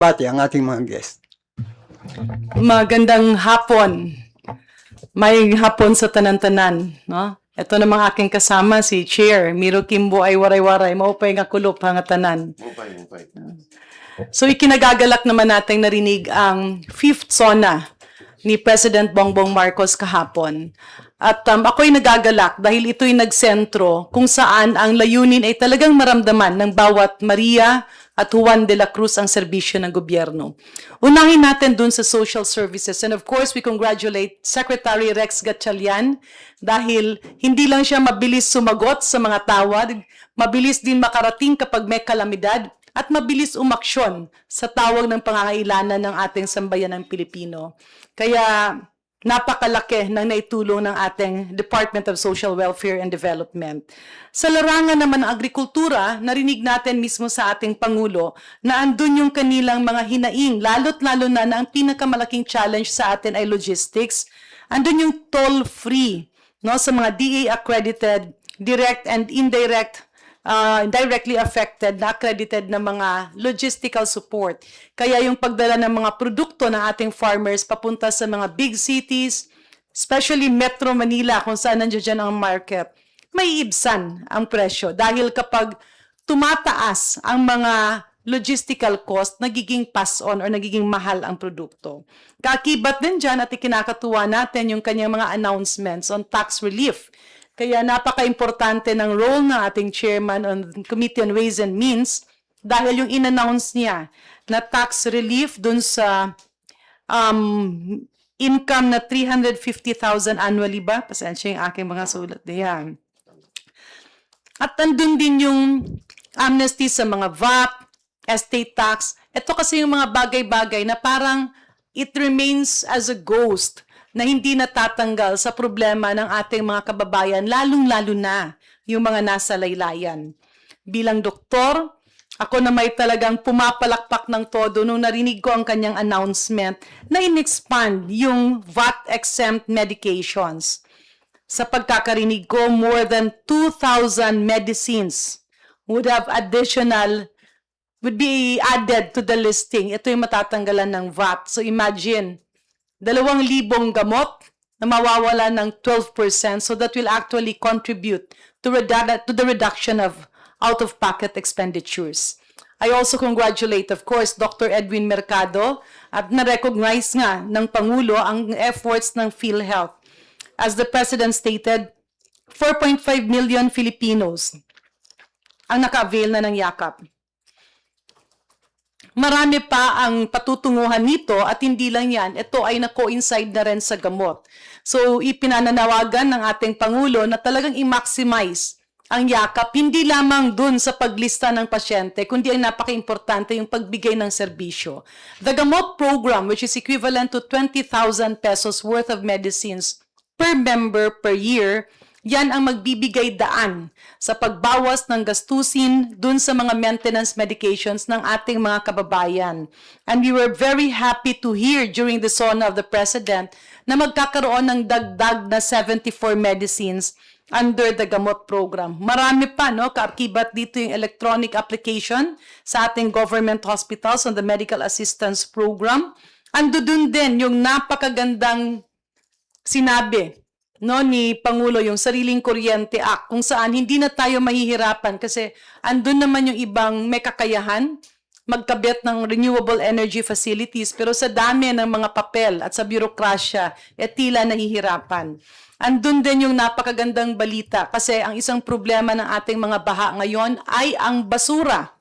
Pati ang ating mga guest. Magandang hapon. May hapon sa tanan-tanan, no? Ito namang aking kasama si Chair Miro Kimbo ay waray-waray maupay nga kulop nga tanan. Mupay. So ikinagagalak naman nating narinig ang fifth SONA ni President Bongbong Marcos kahapon. At ako'y nagagalak dahil ito'y nagsentro kung saan ang layunin ay talagang maramdaman ng bawat Maria at Juan de la Cruz ang serbisyo ng gobyerno. Unahin natin dun sa social services. And of course, we congratulate Secretary Rex Gatchalian dahil hindi lang siya mabilis sumagot sa mga tawag, mabilis din makarating kapag may kalamidad, at mabilis umaksyon sa tawag ng pangangailangan ng ating sambayanang Pilipino. Kaya napakalaki ng naitulong ng ating Department of Social Welfare and Development. Sa larangan naman ng agrikultura, narinig natin mismo sa ating Pangulo na andun yung kanilang mga hinaing, lalo't-lalo na ang pinakamalaking challenge sa atin ay logistics. Andun yung toll-free, no, sa mga DA-accredited, direct and indirect directly affected na accredited na mga logistical support. Kaya yung pagdala ng mga produkto ng ating farmers papunta sa mga big cities, especially Metro Manila kung saan nandiyan ang market, may ibsan ang presyo. Dahil kapag tumataas ang mga logistical cost, nagiging pass-on or nagiging mahal ang produkto. Kakibat din dyan at ikinakatuwa natin yung kanyang mga announcements on tax relief. Kaya napaka-importante ng role ng ating chairman on Committee on Ways and Means dahil yung in-announce niya na tax relief dun sa income na 350,000 annually ba? Pasensya yung aking mga sulat. Yan. At andun din yung amnesty sa mga VAT, estate tax. Ito kasi yung mga bagay-bagay na parang it remains as a ghost na hindi natatanggal sa problema ng ating mga kababayan, lalong-lalo na yung mga nasa laylayan. Bilang doktor, ako na may talagang pumapalakpak ng todo nung narinig ko ang kanyang announcement na in-expand yung VAT-exempt medications. Sa pagkakarinig ko, more than 2,000 medicines would be added to the listing. Ito yung matatanggalan ng VAT. So imagine, 2,000 gamot na mawawala ng 12%, so that will actually contribute to the reduction of out-of-pocket expenditures. I also congratulate, of course, Dr. Edwin Mercado at na-recognize nga ng Pangulo ang efforts ng PhilHealth. As the President stated, 4.5 million Filipinos ang naka-avail na ng yakap. Marami pa ang patutunguhan nito at hindi lang yan, ito ay na-coincide na rin sa gamot. So ipinananawagan ng ating Pangulo na talagang i-maximize ang yakap, hindi lamang dun sa paglista ng pasyente, kundi ang napaka-importante yung pagbigay ng serbisyo. The Gamot Program, which is equivalent to 20,000 pesos worth of medicines per member per year, yan ang magbibigay daan sa pagbawas ng gastusin dun sa mga maintenance medications ng ating mga kababayan. And we were very happy to hear during the SONA of the President na magkakaroon ng dagdag na 74 medicines under the Gamot Program. Marami pa, no? Kaakibat dito yung electronic application sa ating government hospitals on the Medical Assistance Program. Ando dun din yung napakagandang sinabi ni Pangulo, yung Sariling Kuryente Act, kung saan hindi na tayo mahihirapan kasi andun naman yung ibang may kakayahan magkabit ng renewable energy facilities, pero sa dami ng mga papel at sa birokrasya, tila nahihirapan. Andun din yung napakagandang balita kasi ang isang problema ng ating mga baha ngayon ay ang basura.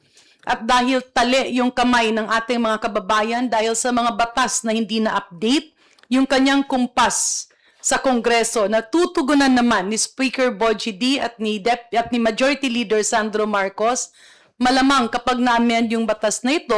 At dahil tali yung kamay ng ating mga kababayan dahil sa mga batas na hindi na-update, yung kanyang kumpas sa Kongreso na tutugunan naman ni Speaker Bogie D at ni Majority Leader Sandro Marcos, malamang kapag na-amend yung batas na ito,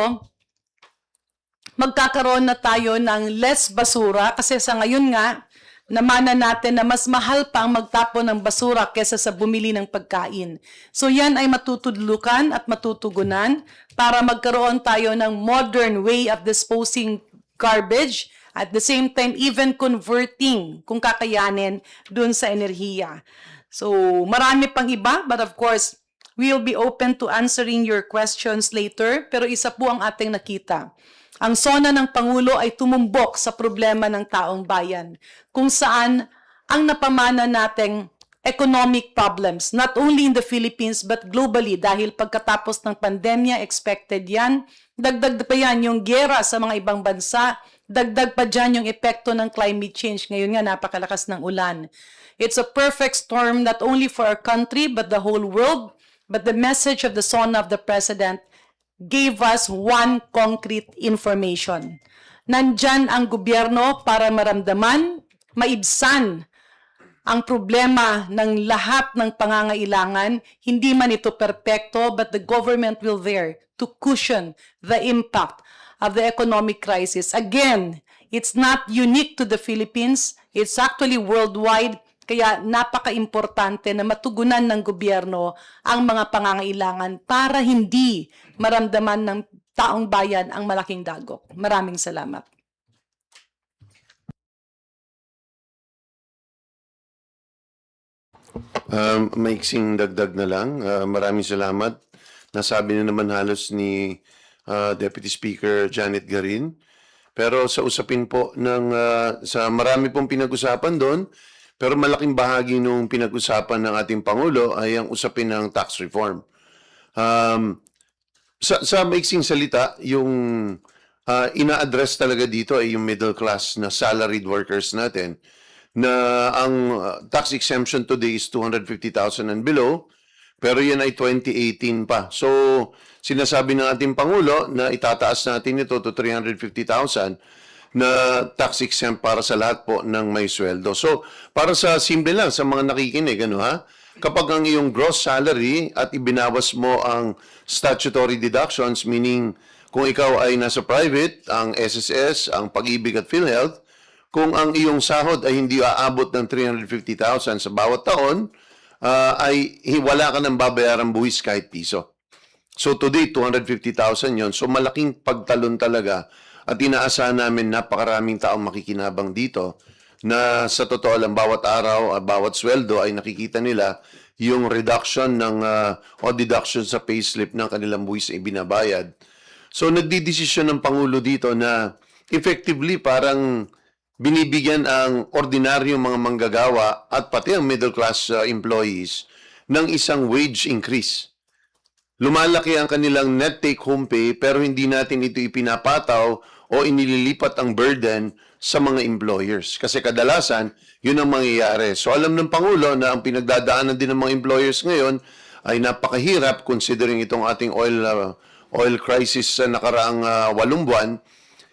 magkakaroon na tayo ng less basura kasi sa ngayon nga, namana natin na mas mahal pa ang magtapon ng basura kesa sa bumili ng pagkain. So yan ay matutudlukan at matutugunan para magkaroon tayo ng modern way of disposing garbage. At the same time, even converting, kung kakayanin, dun sa enerhiya. So, marami pang iba, but of course, We will be open to answering your questions later, pero isa po ang ating nakita. Ang SONA ng Pangulo ay tumumbok sa problema ng taong bayan, kung saan ang napamana nating economic problems, not only in the Philippines but globally, dahil pagkatapos ng pandemya, expected yan. Dagdag pa yan yung giyera sa mga ibang bansa, dagdag pa dyan yung epekto ng climate change. Ngayon nga, napakalakas ng ulan. It's a perfect storm not only for our country but the whole world. But the message of the SONA of the President gave us one concrete information. Nandyan ang gobyerno para maramdaman, maibsan ang problema ng lahat ng pangangailangan. Hindi man ito perpekto, but the government will there to cushion the impact of the economic crisis. Again, it's not unique to the Philippines. It's actually worldwide. Kaya napaka-importante na matugunan ng gobyerno ang mga pangangailangan para hindi maramdaman ng taong bayan ang malaking dagok. Maraming salamat. Maiksing dagdag na lang. Maraming salamat. Nasabi na naman halos ni Deputy Speaker Janet Garin. Pero sa usapin po ng sa marami pong pinag-usapan doon, pero malaking bahagi nung pinag-usapan ng ating Pangulo ay ang usapin ng tax reform. Sa maiksing salita, yung ina-address talaga dito ay yung middle class na salaried workers natin, na ang tax exemption today is 250,000 and below, pero yan ay 2018 pa. So, sinasabi ng ating Pangulo na itataas natin ito to 350,000 na tax exempt para sa lahat po ng may sweldo. So, para sa simple lang, sa mga nakikinig, ano ha? Kapag ang iyong gross salary at ibinawas mo ang statutory deductions, meaning kung ikaw ay nasa private, ang SSS, ang Pag-ibig at PhilHealth, kung ang iyong sahod ay hindi aabot ng 350,000 sa bawat taon, ay wala ka nang babayarang buwis kahit piso. So today, 250,000 yon. So malaking pagtalon talaga at inaasahan namin napakaraming taong makikinabang dito na sa totoo lang bawat araw, bawat sweldo ay nakikita nila yung reduction ng o deduction sa payslip ng kanilang buwis ay binabayad. So nagdidesisyon ng Pangulo dito na effectively parang binibigyan ang ordinaryong mga manggagawa at pati ang middle class employees ng isang wage increase. Lumalaki ang kanilang net take-home pay pero hindi natin ito ipinapataw o inililipat ang burden sa mga employers. Kasi kadalasan, yun ang mangyayari. So alam ng Pangulo na ang pinagdadaanan din ng mga employers ngayon ay napakahirap considering itong ating oil crisis sa nakaraang 8 buwan.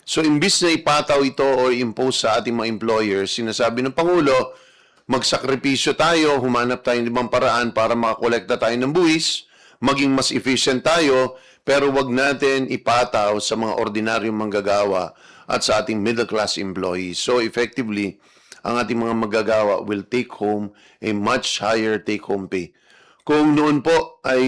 So imbis na ipataw ito o impose sa ating mga employers, sinasabi ng Pangulo, magsakripisyo tayo, humanap tayo ng ibang paraan para makakolekta tayo ng buwis, maging mas efficient tayo, pero wag natin ipataw sa mga ordinaryong manggagawa at sa ating middle class employees. So effectively, ang ating mga manggagawa will take home a much higher take home pay. Kung noon po ay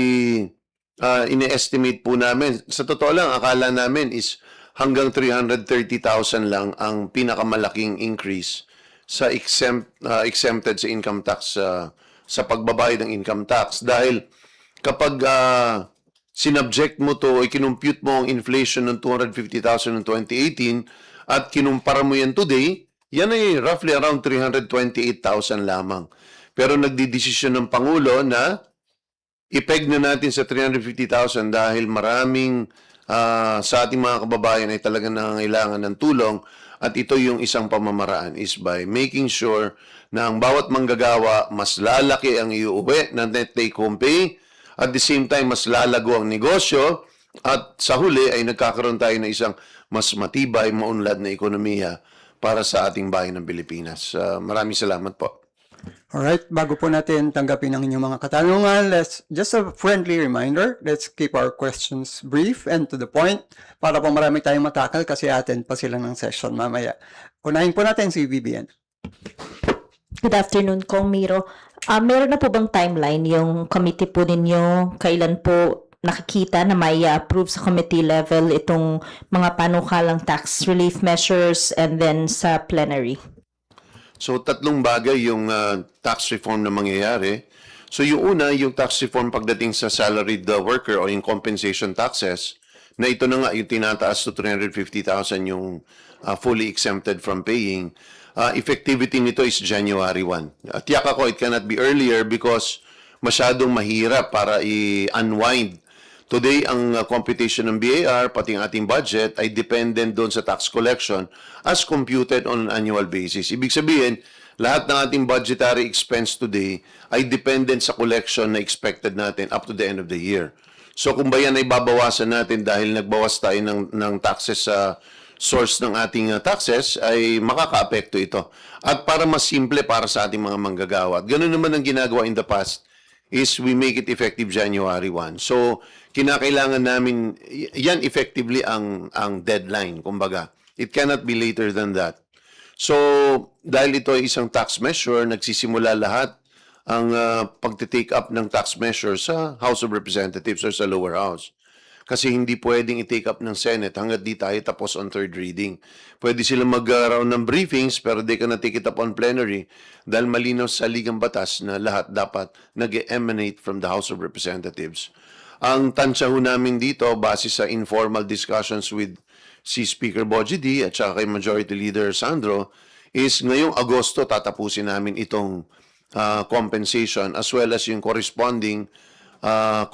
ine-estimate po namin, sa totoo lang, akala namin is hanggang 330,000 lang ang pinakamalaking increase sa exempted sa income tax sa pagbabayad ng income tax. Dahil kapag sinubject mo to, kinumpute mo ang inflation ng 250,000 ng 2018 at kinumpara mo yan today, yan ay roughly around 328,000 lamang. Pero nagdidesisyon ng Pangulo na ipeg na natin sa 350,000 dahil maraming sa ating mga kababayan ay talagang nangangailangan ng tulong at ito yung isang pamamaraan is by making sure na ang bawat manggagawa mas lalaki ang iuuwi na net take home pay at the same time mas lalago ang negosyo at sa huli ay nagkakaroon tayo ng isang mas matibay, maunlad na ekonomiya para sa ating bayan ng Pilipinas. Maraming salamat po. Alright, bago po natin tanggapin ang inyong mga katanungan, just a friendly reminder, let's keep our questions brief and to the point para po marami tayong matakal kasi atin pa sila ng session mamaya. Unahin po natin si Vivian. Good afternoon, Kong Miro. Meron na po bang timeline yung committee po ninyo? Kailan po nakikita na may approve sa committee level itong mga panukalang tax relief measures and then sa plenary? So, tatlong bagay yung tax reform na mangyayari. So yung una, yung tax reform pagdating sa salaried worker o yung compensation taxes, na ito na nga yung tinataas to 350,000 yung fully exempted from paying, effectivity nito is January 1. Tiyak ako, it cannot be earlier because masyadong mahirap para i-unwind. Today, ang computation ng BAR, pati ang ating budget, ay dependent doon sa tax collection as computed on an annual basis. Ibig sabihin, lahat ng ating budgetary expense today ay dependent sa collection na expected natin up to the end of the year. So kung ba yan ay babawasan natin dahil nagbawas tayo ng taxes sa source ng ating taxes, ay makaka-apekto ito. At para mas simple para sa ating mga manggagawa. At ganun naman ang ginagawa in the past is we make it effective January 1. So, kinakailangan namin, yan effectively ang deadline, kumbaga. It cannot be later than that. So, dahil ito ay isang tax measure, nagsisimula lahat ang pagtitake up ng tax measure sa House of Representatives or sa lower house. Kasi hindi pwedeng i-take up ng Senate hanggat di tayo tapos on third reading. Pwede sila mag-round ng briefings pero they cannot take it up on plenary dahil malinaw sa ligang batas na lahat dapat nag-emanate from the House of Representatives. Ang tansya ho namin dito, base sa informal discussions with si Speaker Bogie D at saka kay Majority Leader Sandro, is ngayong Agosto tatapusin namin itong compensation as well as yung corresponding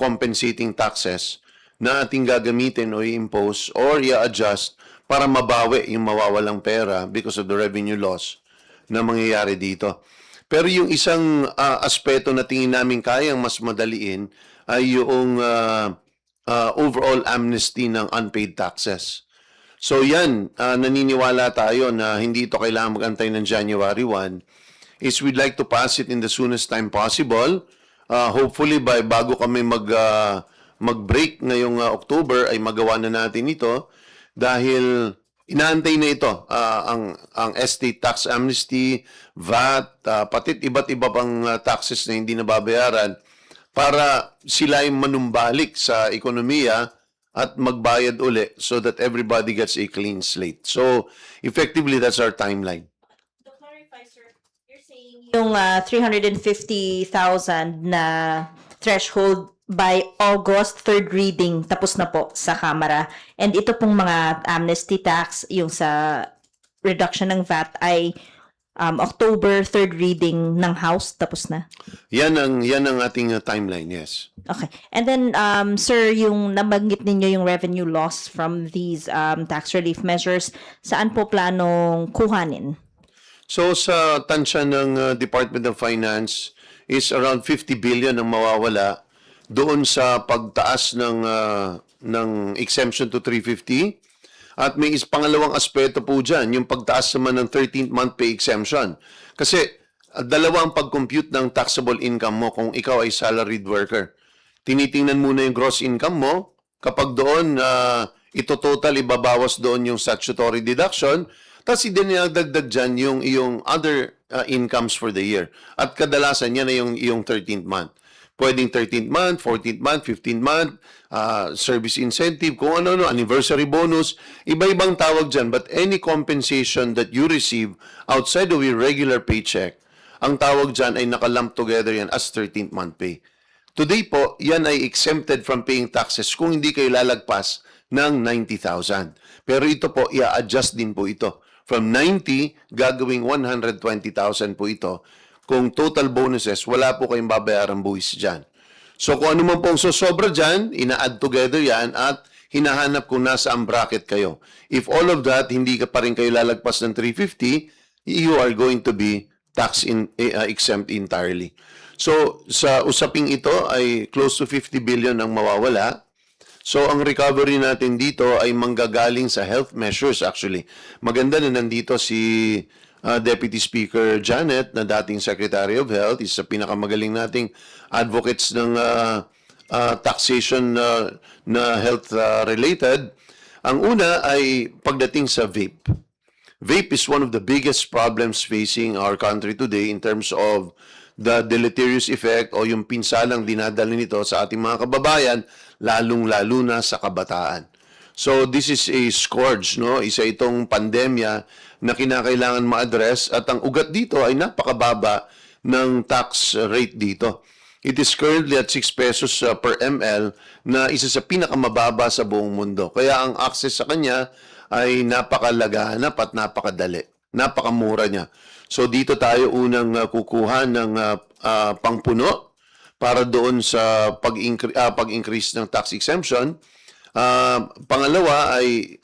compensating taxes na ating gagamitin o i-impose or i-adjust para mabawi yung mawawalang pera because of the revenue loss na mangyayari dito. Pero yung isang aspeto na tingin namin kayang mas madaliin ay yung overall amnesty ng unpaid taxes. So yan, naniniwala tayo na hindi ito kailangan mag-antay ng January 1, is we'd like to pass it in the soonest time possible. Hopefully bago kami mag-break ngayong October ay magawa na natin ito dahil inaantay na ito ang estate tax amnesty, VAT, pati iba't iba pang taxes na hindi nababayaran para sila ay manumbalik sa ekonomiya at magbayad uli so that everybody gets a clean slate. So effectively that's our timeline. To clarify, sir, you're saying yung 350,000 na threshold by August, third reading, tapos na po sa Kamara. And ito pong mga amnesty tax, yung sa reduction ng VAT ay October, third reading ng House, tapos na. Yan ang ating timeline, yes. Okay. And then, sir, yung nabanggit ninyo yung revenue loss from these tax relief measures, saan po planong kuhanin? So sa tansya ng Department of Finance is around 50 billion ang mawawala doon sa pagtaas ng exemption to 350. At may pangalawang aspeto po dyan, yung pagtaas naman ng 13th month pay exemption. Kasi dalawang pag-compute ng taxable income mo kung ikaw ay salaried worker. Tinitingnan muna yung gross income mo. Kapag doon, ito total, ibabawas doon yung statutory deduction. Tapos idinagdagdag dyan yung iyong other incomes for the year. At kadalasan yan na yung 13th month. Pwedeng 13th month, 14th month, 15th month, service incentive, kung ano, anniversary bonus, iba-ibang tawag dyan. But any compensation that you receive outside of your regular paycheck, ang tawag dyan ay nakalump together yan as 13th month pay. Today po, yan ay exempted from paying taxes kung hindi kayo lalagpas ng 90,000. Pero ito po, i-adjust din po ito. From 90, gagawing 120,000 po ito. Kung total bonuses, wala po kayong babayarang buwis dyan. So kung ano man pong sosobra dyan, ina-add together yan at hinahanap kung nasa ang bracket kayo. If all of that, hindi ka pa rin kayo lalagpas ng 350, you are going to be exempt entirely. So sa usaping ito ay close to 50 billion ang mawawala. So ang recovery natin dito ay manggagaling sa health measures actually. Maganda na nandito si Deputy Speaker Janet na dating Secretary of Health, isa sa pinakamagaling nating advocates ng taxation na health related. Ang una ay pagdating sa vape. Vape is one of the biggest problems facing our country today in terms of the deleterious effect o yung pinsalang dinadala nito sa ating mga kababayan, lalong-lalo na sa kabataan. So this is a scourge, no? Isa itong pandemya na kinakailangan ma-address at ang ugat dito ay napakababa ng tax rate dito. It is currently at 6 pesos per ml na isa sa pinakamababa sa buong mundo. Kaya ang access sa kanya ay napakalaganap at napakadali. Napakamura niya. So dito tayo unang kukuha ng pangpuno para doon sa pag-increase ng tax exemption. Pangalawa ay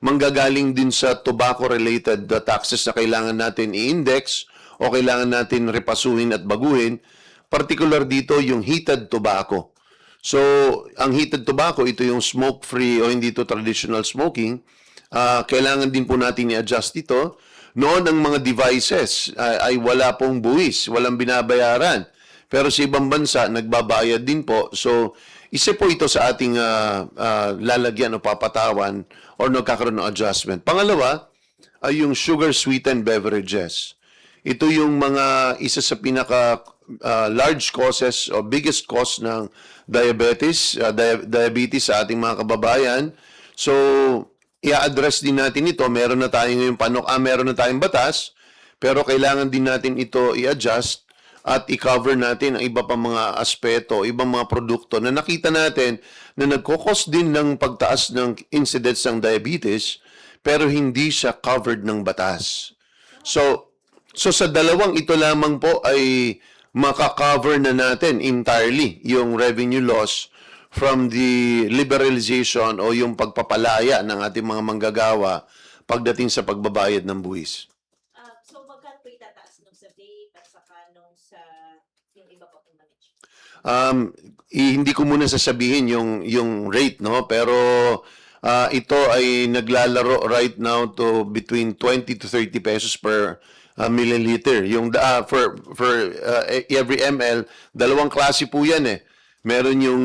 manggagaling din sa tobacco-related taxes na kailangan natin i-index o kailangan natin repasuhin at baguhin. Particular dito yung heated tobacco. So, ang heated tobacco, ito yung smoke-free o hindi ito traditional smoking. Kailangan din po natin i-adjust ito. Noon, ang mga devices ay wala pong buwis, walang binabayaran. Pero sa ibang bansa, nagbabayad din po. So, isa po ito sa ating lalagyan o papatawan or nagkakaroon ng adjustment. Pangalawa, ay yung sugar-sweetened beverages. Ito yung mga isa sa pinaka large causes o biggest cause ng diabetes sa ating mga kababayan. So, i-address din natin ito. Meron na tayong meron na tayong batas, pero kailangan din natin ito i-adjust at i-cover natin ang iba pang mga aspeto, ibang mga produkto na nakita natin na nagkukos din ng pagtaas ng incidence ng diabetes, pero hindi siya covered ng batas. So sa dalawang ito lamang po ay makakover na natin entirely yung revenue loss from the liberalization o yung pagpapalaya ng ating mga manggagawa pagdating sa pagbabayad ng buwis. So, magkano po itataas nung sa vape at saka nung sa yung iba pa pong manage? Hindi ko muna sasabihin yung rate, no? Pero ito ay naglalaro right now to between 20 to 30 pesos per milliliter. Yung for every ml, dalawang klase po yan eh. Meron yung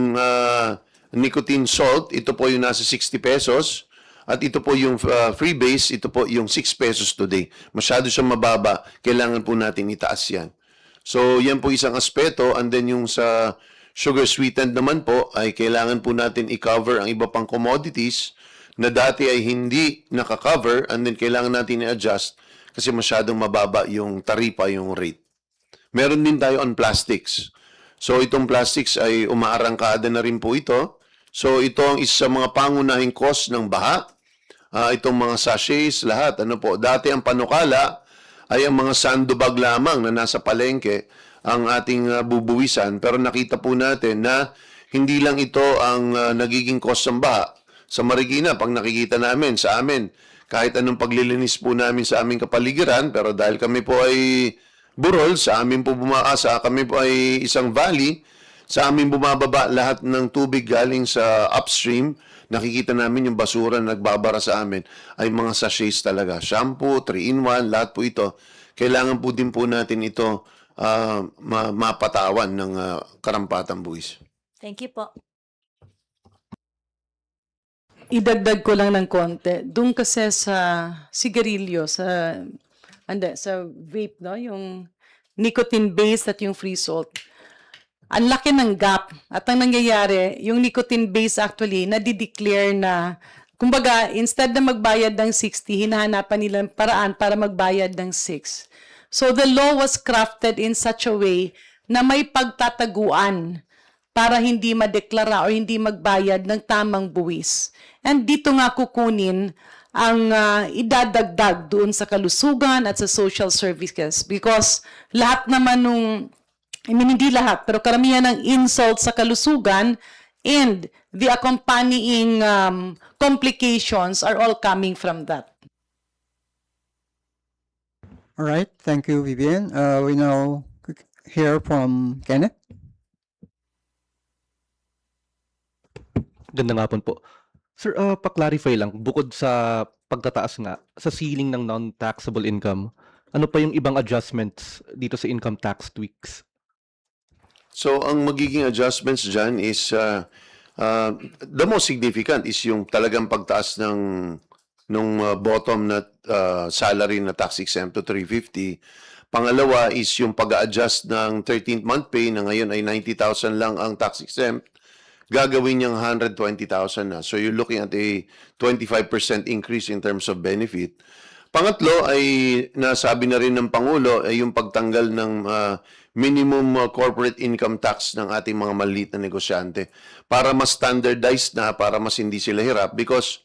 nicotine salt, ito po yung nasa 60 pesos. At ito po yung free base, ito po yung 6 pesos today. Masyado siyang mababa, kailangan po natin itaas yan. So yan po isang aspeto, and then yung sa sugar sweetened naman po ay kailangan po natin i-cover ang iba pang commodities na dati ay hindi naka-cover, and then kailangan natin i-adjust kasi masyadong mababa yung taripa, yung rate. Meron din tayo on plastics. So itong plastics ay umaarangkada na rin po ito. So ito ang isa sa mga pangunahing cost ng baha. Itong mga sachets, lahat. Dati ang panukala ay ang mga sandubag lamang na nasa palengke ang ating bubuwisan. Pero nakita po natin na hindi lang ito ang nagiging cost ng baha. Sa Marikina, pag nakikita namin, sa amin, kahit anong paglilinis po namin sa aming kapaligiran, pero dahil kami po ay burol, sa amin po kami po ay isang valley, sa amin bumababa lahat ng tubig galing sa upstream, nakikita namin yung basura na nagbabara sa amin ay mga sachets talaga. Shampoo, 3-in-1, lahat po ito. Kailangan po din po natin ito mapatawan ng karampatang buwis. Thank you po. Idagdag ko lang ng konti. Doon kasi sa sigarilyo, sa vape, no? Yung nicotine-based at yung free salt. Ang laki ng gap. At ang nangyayari, yung nicotine-based actually, nadi-declare na, kumbaga, instead na magbayad ng 60, hinahanapan nila paraan para magbayad ng 6. So the law was crafted in such a way na may pagtataguan para hindi madeklara o hindi magbayad ng tamang buwis. And dito nga kukunin ang idadagdag doon sa kalusugan at sa social services because lahat naman hindi lahat, pero karamihan ng insult sa kalusugan and the accompanying complications are all coming from that. All right, thank you, Vivian. We now hear from Kenneth. Ganda nga po. Sir, pa-clarify lang, bukod sa pagtataas nga, sa ceiling ng non-taxable income, ano pa yung ibang adjustments dito sa income tax tweaks? So, ang magiging adjustments dyan is, the most significant is yung talagang pagtaas ng bottom na salary na tax exempt to 350. Pangalawa is yung pag-adjust ng 13th month pay na ngayon ay 90,000 lang ang tax exempt. Gagawin niyang 120,000 na. So you're looking at a 25% increase in terms of benefit. Pangatlo ay nasabi na rin ng Pangulo ay yung pagtanggal ng minimum corporate income tax ng ating mga maliit na negosyante para mas standardized na, para mas hindi sila hirap because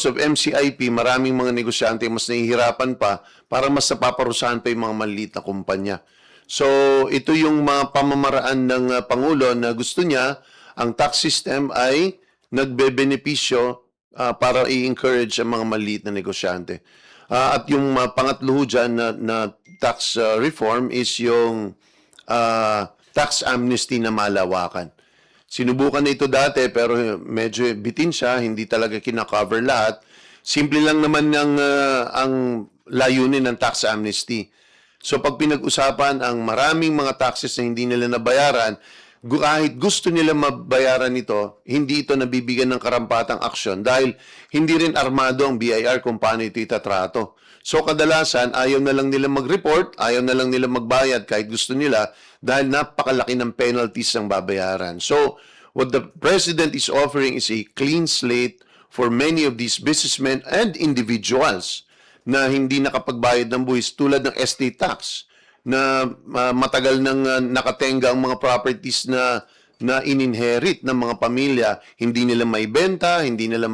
of MCIP, maraming mga negosyante mas nahihirapan pa para mas napaparusahan pa yung mga maliit na kumpanya. So, ito yung mga pamamaraan ng Pangulo na gusto niya, ang tax system ay nagbebenepisyo para i-encourage ang mga maliit na negosyante. At yung pangatlo dyan na tax reform is yung tax amnesty na malawakan. Sinubukan na ito dati pero medyo bitin siya, hindi talaga kina-cover lahat. Simple lang naman ang layunin ng tax amnesty. So pag pinag-usapan ang maraming mga taxes na hindi nila nabayaran, kahit gusto nila mabayaran ito, hindi ito nabibigyan ng karampatang aksyon dahil hindi rin armado ang BIR kung paano ito itatrato. So kadalasan, ayaw na lang nila mag-report, ayaw na lang nila magbayad kahit gusto nila dahil napakalaki ng penalties ang babayaran. So what the President is offering is a clean slate for many of these businessmen and individuals na hindi nakapagbayad ng buwis tulad ng estate tax na matagal nang nakatenga ang mga properties na in-inherit ng mga pamilya, hindi nila maibenta, hindi nila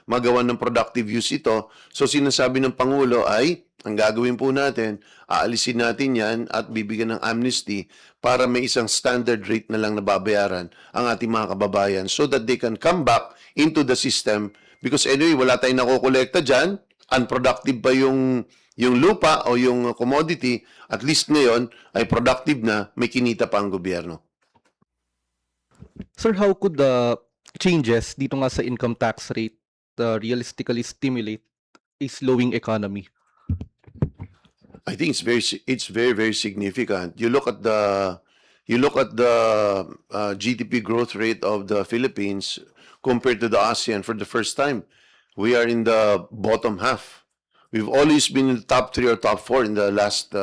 magawa ng productive use ito. So sinasabi ng Pangulo ay, ang gagawin po natin, aalisin natin yan at bibigyan ng amnesty para may isang standard rate na lang nababayaran ang ating mga kababayan so that they can come back into the system because anyway, wala tayong nakokolekta dyan, unproductive pa yung lupa o yung commodity, at least ngayon ay productive na, may kinita pa ang gobyerno. Sir, how could the changes dito nga sa income tax rate realistically stimulate a slowing economy? I think it's very very significant. You look at the GDP growth rate of the Philippines compared to the ASEAN for the first time. We are in the bottom half. We've always been in the top 3 or top 4 in the last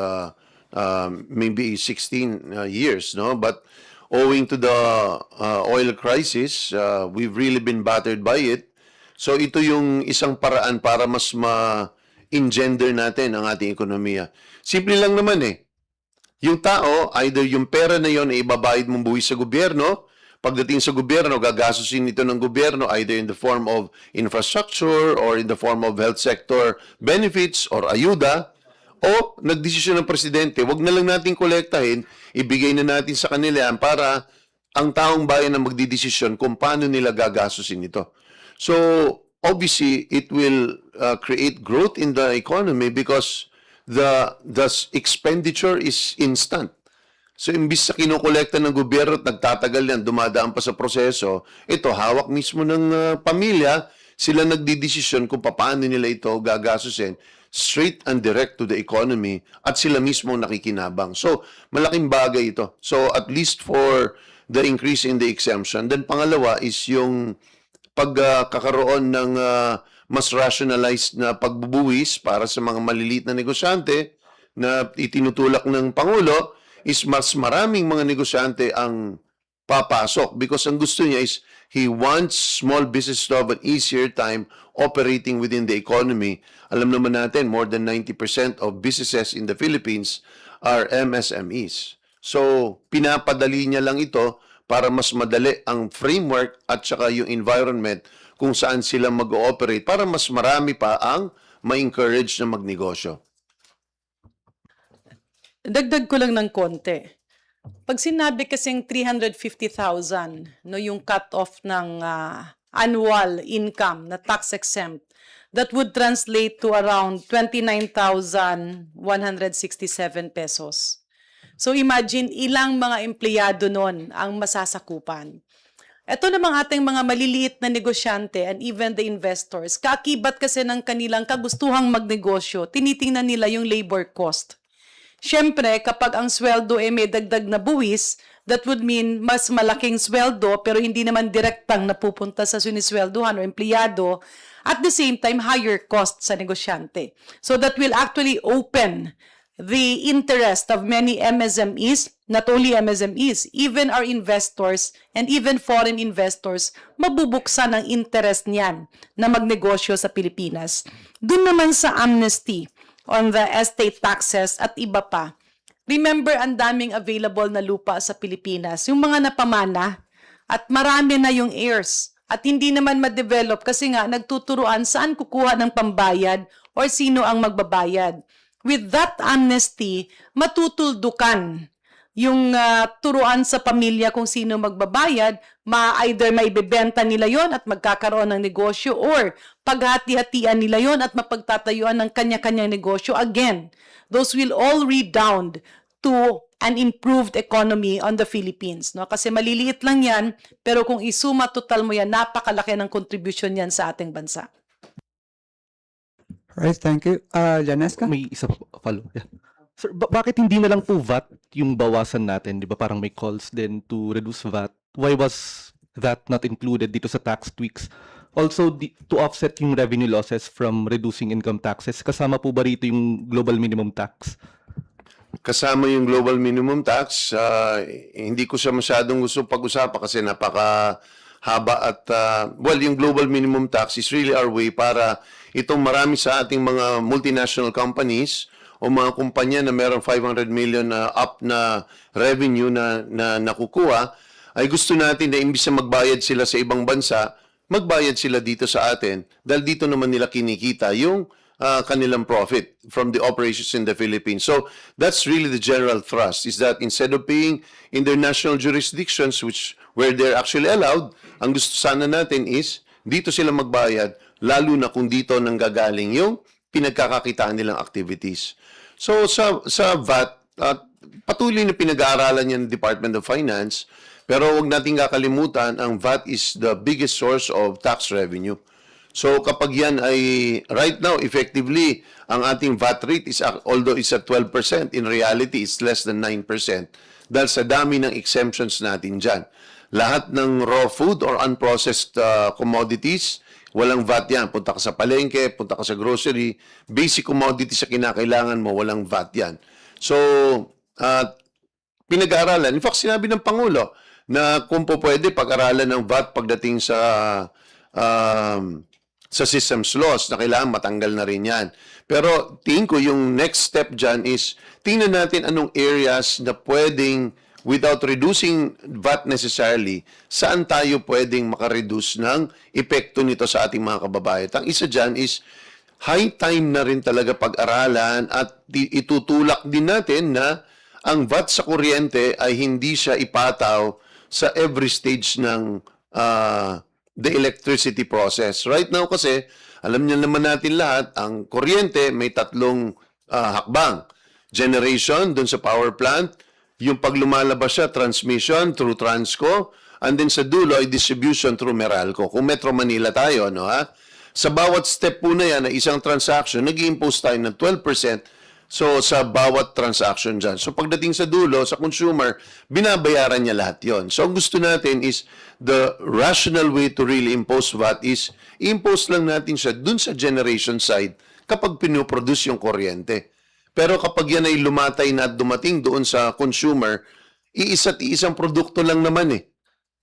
maybe 16 years, no? But owing to the oil crisis, we've really been battered by it. So ito yung isang paraan para mas ma-engender natin ang ating ekonomiya. Simple lang naman eh. Yung tao, either yung pera na yon ay ibabayad mong buwis sa gobyerno, pagdating sa gobyerno, gagastusin ito ng gobyerno either in the form of infrastructure or in the form of health sector benefits or ayuda, o nagdesisyon ng presidente, wag na lang natin kolektahin, ibigay na natin sa kanila yan para ang taong bayan na magdidesisyon kung paano nila gagastusin ito. So, obviously, it will create growth in the economy because the expenditure is instant. So, imbis sa kinukolekta ng gobyerno at nagtatagal yan, dumadaan pa sa proseso, ito, hawak mismo ng pamilya, sila nagdidesisyon kung paano nila ito gagasusin straight and direct to the economy at sila mismo nakikinabang. So, malaking bagay ito. So, at least for the increase in the exemption. Then, pangalawa is yung pagkakaroon ng mas rationalized na pagbubuwis para sa mga maliliit na negosyante na itinutulak ng Pangulo is mas maraming mga negosyante ang papasok because ang gusto niya is he wants small business to have an easier time operating within the economy. Alam naman natin, more than 90% of businesses in the Philippines are MSMEs. So, pinapadali niya lang ito para mas madali ang framework at saka yung environment kung saan sila mag-ooperate para mas marami pa ang ma-encourage na magnegosyo. Dagdag ko lang ng konti. Pag sinabi kasing 350,000, no, yung cut-off ng annual income na tax-exempt, that would translate to around 29,167 pesos. So imagine ilang mga empleyado nun ang masasakupan. Ito namang ating mga maliliit na negosyante and even the investors, kaakibat kasi ng kanilang kagustuhang magnegosyo, tinitingnan nila yung labor cost. Siyempre, kapag ang sweldo ay may dagdag na buwis, that would mean mas malaking sweldo pero hindi naman direktang napupunta sa sinisweldohan o empleyado. At the same time, higher cost sa negosyante. So that will actually open the interest of many MSMEs, not only MSMEs, even our investors and even foreign investors, mabubuksan ang interest niyan na magnegosyo sa Pilipinas. Doon naman sa amnesty on the estate taxes at iba pa, remember, ang daming available na lupa sa Pilipinas. Yung mga napamana at marami na yung heirs at hindi naman ma-develop kasi nga nagtuturuan saan kukuha ng pambayad or sino ang magbabayad. With that amnesty, matutuldukan yung turuan sa pamilya kung sino magbabayad, either maibebenta nila yon at magkakaroon ng negosyo or paghati-hatian nila yon at mapagtatayuan ng kanya-kanyang negosyo. Again, those will all redound to an improved economy on the Philippines. No? Kasi maliliit lang yan, pero kung isuma total mo yan, napakalaki ng contribution yan sa ating bansa. Right, thank you. Janeska? May isa pa follow. Yeah. Sir, bakit hindi na lang po VAT yung bawasan natin? Di ba parang may calls din to reduce VAT? Why was that not included dito sa tax tweaks? Also, to offset yung revenue losses from reducing income taxes, kasama po ba rito yung global minimum tax? Kasama yung global minimum tax, hindi ko siya masyadong gusto pag-usapan kasi napakahaba at well, yung global minimum tax is really our way para itong marami sa ating mga multinational companies o mga kumpanya na meron 500 million na up na revenue na nakukuha, ay gusto natin na imbis na magbayad sila sa ibang bansa, magbayad sila dito sa atin dahil dito naman nila kinikita yung kanilang profit from the operations in the Philippines. So that's really the general thrust, is that instead of paying in their national jurisdictions where they're actually allowed, ang gusto sana natin is dito sila magbayad, lalo na kung dito nanggagaling yung pinagkakakitaan nilang activities. So sa VAT, patuloy na pinag-aaralan yan ng Department of Finance, pero huwag natin kakalimutan, ang VAT is the biggest source of tax revenue. So kapag yan ay, right now, effectively, ang ating VAT rate is, although it's at 12%, in reality, it's less than 9%. Dahil sa dami ng exemptions natin dyan. Lahat ng raw food or unprocessed commodities, walang VAT yan. Punta ka sa palengke, punta ka sa grocery, basic commodities sa kinakailangan mo, walang VAT yan. So, pinag-aaralan. In fact, sinabi ng Pangulo na kung po pwede pag-aralan ng VAT pagdating sa systems laws na kailangan matanggal na rin yan. Pero tingin ko yung next step dyan is tingnan natin anong areas na pwedeng without reducing VAT necessarily, saan tayo pwedeng makareduce ng epekto nito sa ating mga kababayan. Ang isa dyan is high time na rin talaga pag-aralan at itutulak din natin na ang VAT sa kuryente ay hindi siya ipataw sa every stage ng the electricity process. Right now kasi, alam niyo naman natin lahat, ang kuryente may tatlong hakbang. Generation, dun sa power plant, yung pag lumalabas siya, transmission through Transco, and then sa dulo ay distribution through Meralco. Kung Metro Manila tayo, no ha? Sa bawat step po na yan, na isang transaction, nag-i-impose tayo ng 12%. So, sa bawat transaction dyan. So, pagdating sa dulo, sa consumer, binabayaran niya lahat yon. So, ang gusto natin is, the rational way to really impose VAT is, impose lang natin siya dun sa generation side kapag pinoproduce yung kuryente. Pero kapag yan ay lumatay na at dumating doon sa consumer, iisa't iisang produkto lang naman eh.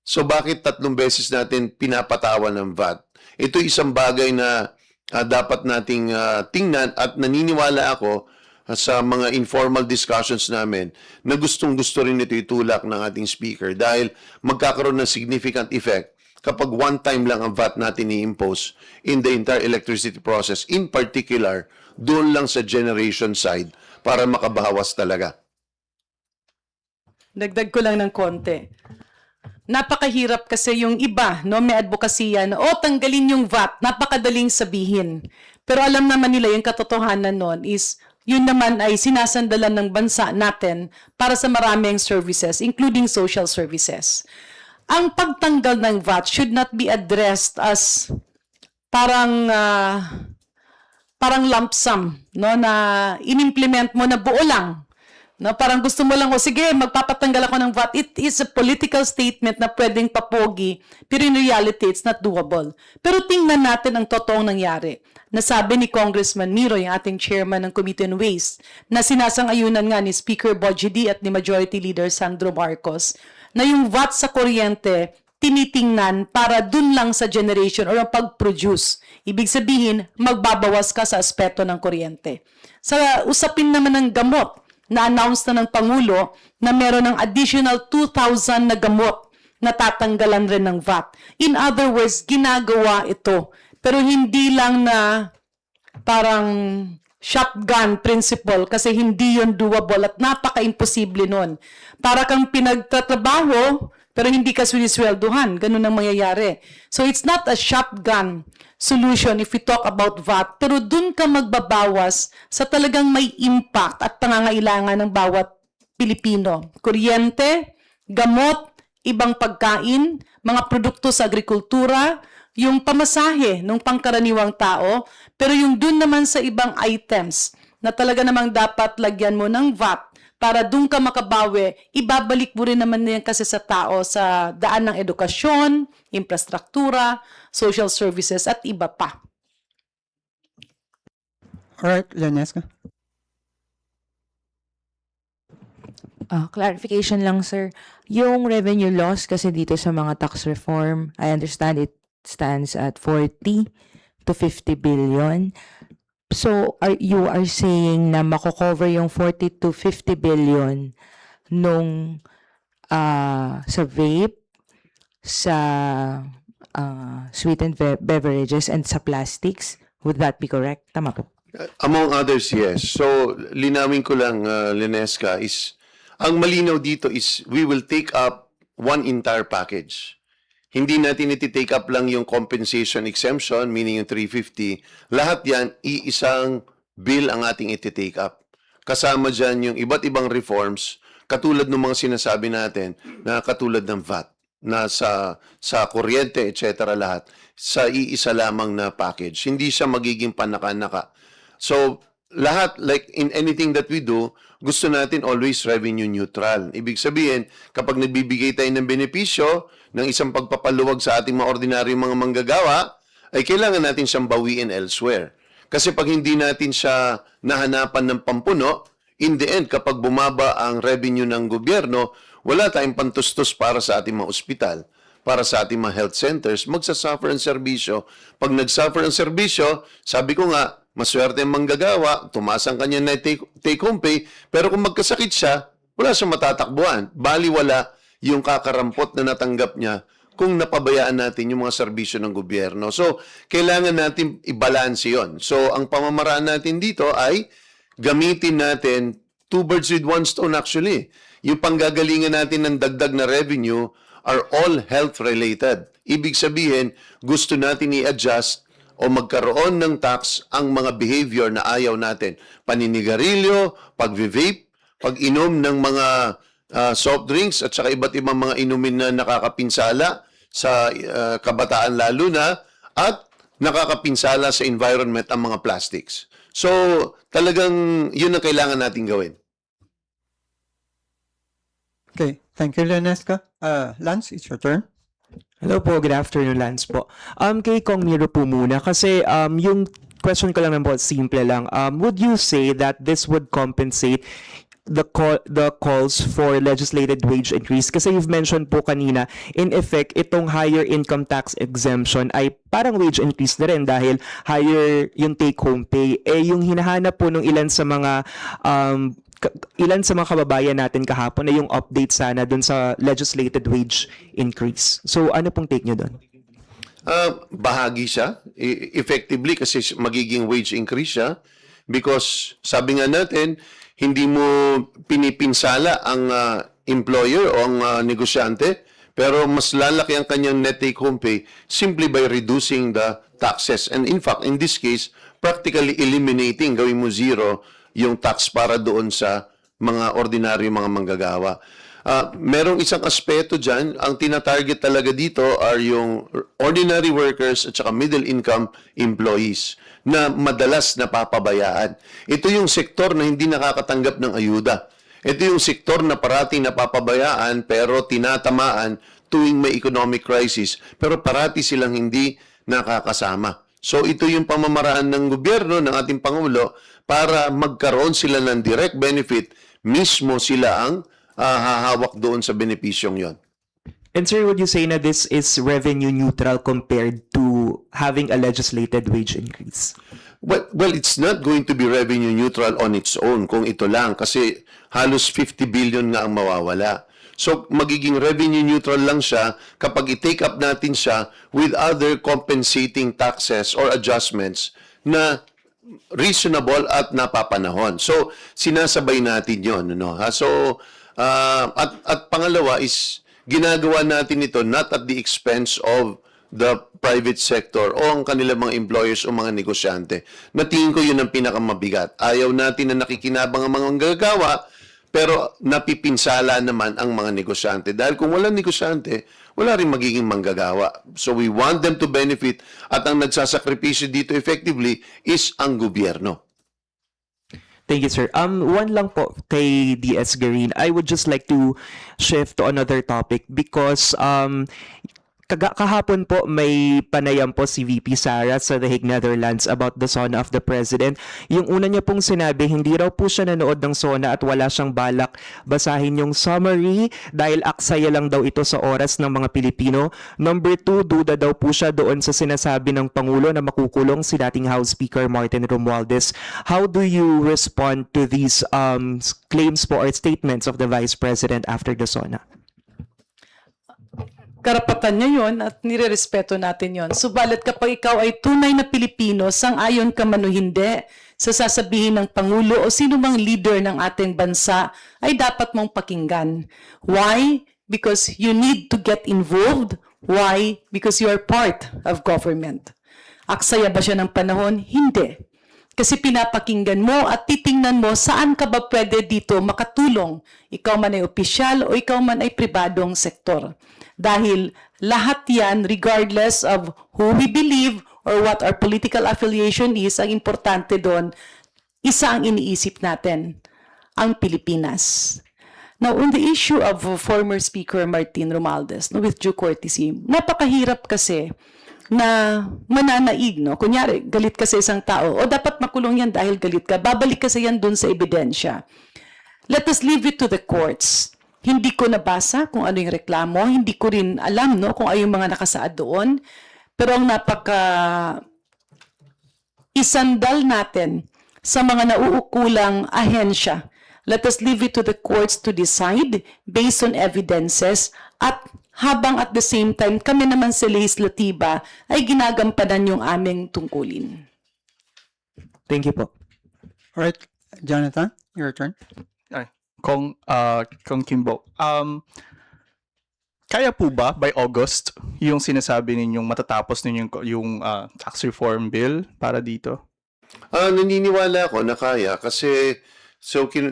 So, bakit 3 beses natin pinapatawan ng VAT? Ito isang bagay na dapat nating tingnan at naniniwala ako sa mga informal discussions namin na gustong-gusto rin ito itulak ng ating speaker dahil magkakaroon ng significant effect kapag one time lang ang VAT natin i-impose in the entire electricity process, in particular, doon lang sa generation side para makabawas talaga. Dagdag ko lang ng konti. Napakahirap kasi yung iba, no, may advokasya na, tanggalin yung VAT, napakadaling sabihin. Pero alam naman nila yung katotohanan nun is, yun naman ay sinasandalan ng bansa natin para sa maraming services, including social services. Ang pagtanggal ng VAT should not be addressed as parang lump sum, no, na inimplement mo na buo lang. No, parang gusto mo lang, sige, magpapatanggal ako ng VAT. It is a political statement na pwedeng papogi, pero in reality, it's not doable. Pero tingnan natin ang totoong nangyari. Nasabi ni Congressman Miro, yung ating chairman ng Committee on Waste, na sinasang-ayunan nga ni Speaker Bogie D at ni Majority Leader Sandro Marcos, na yung VAT sa kuryente, tinitingnan para dun lang sa generation or ang pag-produce. Ibig sabihin, magbabawas ka sa aspeto ng kuryente. Sa usapin naman ng gamot, na-announce na ng Pangulo na meron ng additional 2,000 na gamot na tatanggalan rin ng VAT. In other words, ginagawa ito. Pero hindi lang na parang shotgun principle kasi hindi yun doable at napaka-imposible nun. Para kang pinagtatrabaho pero hindi ka siniswelduhan. Ganun ang mangyayari. So it's not a shotgun solution if we talk about VAT, pero dun ka magbabawas sa talagang may impact at pangangailangan ng bawat Pilipino. Kuryente, gamot, ibang pagkain, mga produkto sa agrikultura, yung pamasahe ng pangkaraniwang tao, pero yung dun naman sa ibang items na talaga namang dapat lagyan mo ng VAT para dun ka makabawi, ibabalik mo rin naman yan kasi sa tao sa daan ng edukasyon, infrastruktura, social services, at iba pa. Alright, Leonesca. Clarification lang, sir. Yung revenue loss kasi dito sa mga tax reform, I understand it stands at 40 to 50 billion. So, you are saying na mako-cover yung 40 to 50 billion nung sa vape, sa sweetened beverages, and sa plastics? Would that be correct? Tama po. Among others, yes. So, linawin ko lang, Lenesca, is ang malinaw dito is we will take up one entire package. Hindi natin iti-take up lang yung compensation exemption, meaning yung 350. Lahat yan, iisang bill ang ating iti-take up. Kasama dyan yung iba't ibang reforms, katulad ng mga sinasabi natin, na katulad ng VAT, na sa kuryente, etc. lahat, sa iisa lamang na package. Hindi siya magiging panaka-naka. So, lahat, like in anything that we do, gusto natin always revenue neutral. Ibig sabihin, kapag nagbibigay tayo ng benepisyo, ng isang pagpapaluwag sa ating mga ordinaryong mga manggagawa, ay kailangan natin siyang bawiin elsewhere. Kasi pag hindi natin siya nahanapan ng pampuno, in the end, kapag bumaba ang revenue ng gobyerno, wala tayong pantustos para sa ating mga ospital, para sa ating mga health centers, magsasuffer ang serbisyo. Pag nagsuffer ang serbisyo, sabi ko nga, maswerte ang manggagawa, tumaas ang kanya na take-home pay, pero kung magkasakit siya, wala siyang matatakbuhan. Baliwala yung kakarampot na natanggap niya kung napabayaan natin yung mga serbisyo ng gobyerno. So, kailangan natin i-balance yun. So, ang pamamaraan natin dito ay gamitin natin two birds with one stone actually. Yung panggagalingan natin ng dagdag na revenue are all health-related. Ibig sabihin, gusto natin i-adjust o magkaroon ng tax ang mga behavior na ayaw natin. Paninigarilyo, pag-vape, pag-inom ng mga soft drinks at saka iba't ibang mga inumin na nakakapinsala sa kabataan lalo na at nakakapinsala sa environment ang mga plastics. So, talagang yun ang kailangan natin gawin. Okay, thank you, Leonesca. Lance, it's your turn. Hello po, good afternoon, Lance po. Kay Kong Miro po muna kasi yung question ko lang naman po, simple lang. Would you say that this would compensate the calls for legislated wage increase? Kasi you've mentioned po kanina, in effect, itong higher income tax exemption ay parang wage increase na rin dahil higher yung take-home pay. Yung hinahanap po ng ilan sa mga kababayan natin kahapon na yung update sana dun sa legislated wage increase. So ano pong take nyo dun? Bahagi siya, effectively, kasi magiging wage increase siya because sabi nga natin, hindi mo pinipinsala ang employer o ang negosyante, pero mas lalaki ang kanyang net take-home pay simply by reducing the taxes. And in fact, in this case, practically eliminating, gawin mo zero, yung tax para doon sa mga ordinaryo mga manggagawa. Merong isang aspeto dyan, ang tinatarget talaga dito are yung ordinary workers at saka middle income employees na madalas napapabayaan. Ito yung sektor na hindi nakakatanggap ng ayuda. Ito yung sektor na parating napapabayaan pero tinatamaan tuwing may economic crisis pero parati silang hindi nakakasama. So ito yung pamamaraan ng gobyerno, ng ating Pangulo para magkaroon sila ng direct benefit, mismo sila ang hahawak doon sa benepisyong yon. And sir, would you say na this is revenue neutral compared to having a legislated wage increase? Well, it's not going to be revenue neutral on its own kung ito lang kasi halos 50 billion nga ang mawawala. So, magiging revenue neutral lang siya kapag i-take up natin siya with other compensating taxes or adjustments na reasonable at napapanahon. So, sinasabay natin yon, no? Ha? So, at pangalawa is ginagawa natin ito not at the expense of the private sector o ang kanilang mga employers o mga negosyante. Natingin ko yun ang pinakamabigat. Ayaw natin na nakikinabang ang mga manggagawa, pero napipinsala naman ang mga negosyante. Dahil kung walang negosyante, wala rin magiging manggagawa. So we want them to benefit at ang nagsasakripisyo dito effectively is ang gobyerno. Thank you, sir. One lang po kay DS Garin. I would just like to shift to another topic because kahapon po may panayam po si VP Sara sa The Hague, Netherlands about the SONA of the President. Yung una niya pong sinabi, hindi raw po siya nanood ng SONA at wala siyang balak basahin yung summary dahil aksaya lang daw ito sa oras ng mga Pilipino. Number 2, duda daw po siya doon sa sinasabi ng Pangulo na makukulong si dating House Speaker Martin Romualdez. How do you respond to these claims po or statements of the Vice President after the SONA? Karapatan niya yon at nirerespeto natin yon. Subalit kapag ikaw ay tunay na Pilipino, sang-ayon ka man o hindi, sa sasabihin ng Pangulo o sino mang leader ng ating bansa, ay dapat mong pakinggan. Why? Because you need to get involved. Why? Because you are part of government. Aksaya ba siya ng panahon? Hindi. Kasi pinapakinggan mo at titingnan mo saan ka ba pwede dito makatulong. Ikaw man ay opisyal o ikaw man ay pribadong sektor. Dahil lahat yan, regardless of who we believe or what our political affiliation is, ang importante doon, isa ang iniisip natin, ang Pilipinas. Now, on the issue of former Speaker Martin Romualdez, no, with due courtesy, napakahirap kasi na mananaig, no? Kunyari, galit ka sa isang tao, o dapat makulong yan dahil galit ka, babalik kasi yan dun sa ebidensya. Let us leave it to the courts. Hindi ko nabasa kung ano yung reklamo, hindi ko rin alam, no, kung ano yung mga nakasaad doon, pero ang isandal natin sa mga nauukulang ahensya. Let us leave it to the courts to decide based on evidences at habang at the same time kami naman sa lehislatiba ay ginagampanan yung aming tungkulin. Thank you po. Alright, Jonathan, your turn. Kong Kimbo, kaya po ba by August yung sinasabi ninyong matatapos ninyong yung tax reform bill para dito? Naniniwala ako na kaya kasi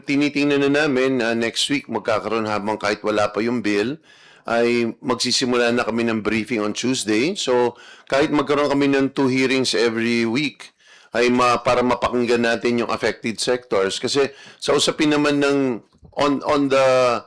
tinitingnan na namin next week magkakaroon habang kahit wala pa yung bill ay magsisimula na kami ng briefing on Tuesday. So kahit magkaroon kami ng 2 hearings every week ay para mapakinggan natin yung affected sectors kasi sa usapin naman ng on the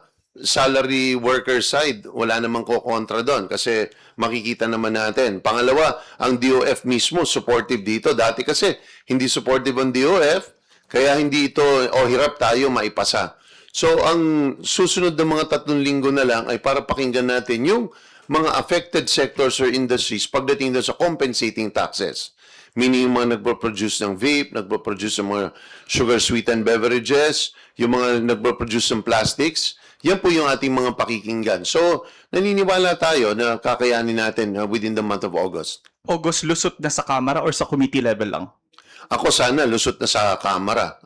salary worker side, wala namang kokontra doon kasi makikita naman natin. Pangalawa, ang DOF mismo supportive dito. Dati kasi hindi supportive ang DOF, kaya hindi ito, hirap tayo maipasa. So, ang susunod na mga 3 linggo na lang ay para pakinggan natin yung mga affected sectors or industries pagdating doon sa compensating taxes. Meaning yung mga nagpo-produce ng vape, nagpo-produce ng mga sugar-sweetened beverages, yung mga nagpo-produce ng plastics, yan po yung ating mga pakikinggan. So, naniniwala tayo na kakayanin natin within the month of August. August, lusot na sa Kamara or sa committee level lang? Ako sana lusot na sa Kamara.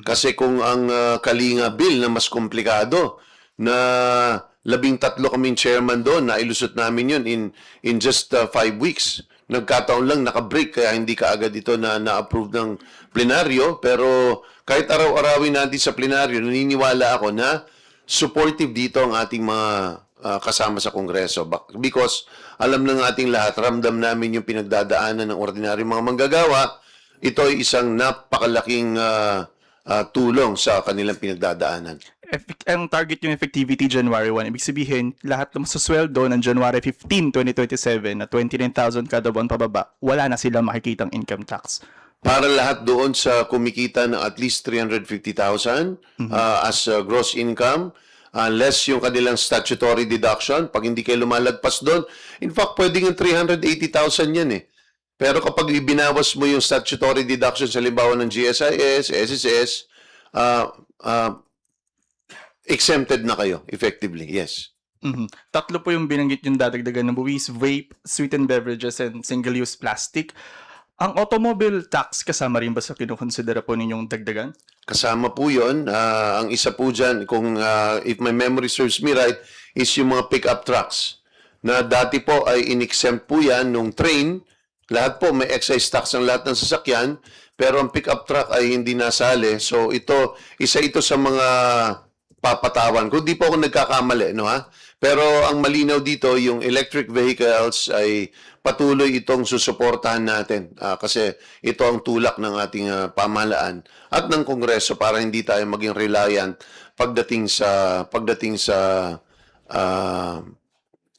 Kasi kung ang Kalinga Bill na mas komplikado, na 13 kaming chairman doon, na ilusot namin yun in just 5 weeks. Nagkataon lang naka-break kaya hindi kaagad ito na-approve ng plenaryo. Pero kahit araw-arawin natin sa plenaryo, naniniwala ako na supportive dito ang ating mga kasama sa Kongreso. Because alam ng ating lahat, ramdam namin yung pinagdadaanan ng ordinaryong mga manggagawa. Ito ay isang napakalaking tulong sa kanilang pinagdadaanan. Ang target yung effectivity January 1. Ibig sabihin, lahat ng masasweldo ng January 15, 2027 na 29,000 kada buwan pababa, wala na silang makikitang income tax. Para lahat doon sa kumikita ng at least 350,000 as gross income, less yung kanilang statutory deduction, pag hindi kayo lumalagpas doon. In fact, pwedeng yung 380,000 yan eh. Pero kapag ibinawas mo yung statutory deductions, halimbawa ng GSIS, SSS, exempted na kayo, effectively, yes. Tatlo po yung binanggit yung dadagdagan ng buwis: vape, sweetened beverages, and single-use plastic. Ang automobile tax kasama rin ba sa kinukonsidera po ninyong dagdagan? Kasama po yun. Ang isa po dyan, kung if my memory serves me right, is yung mga pickup trucks. Na dati po ay in-exempt po yan nung train. Lahat po may excise tax ang lahat ng sasakyan, pero ang pickup truck ay hindi nasali. So isa ito sa mga papatawan. Kung di po ako nagkakamali, no ha? Pero ang malinaw dito, yung electric vehicles ay patuloy itong susuportahan natin kasi ito ang tulak ng ating pamahalaan at ng Kongreso para hindi tayo maging reliant pagdating sa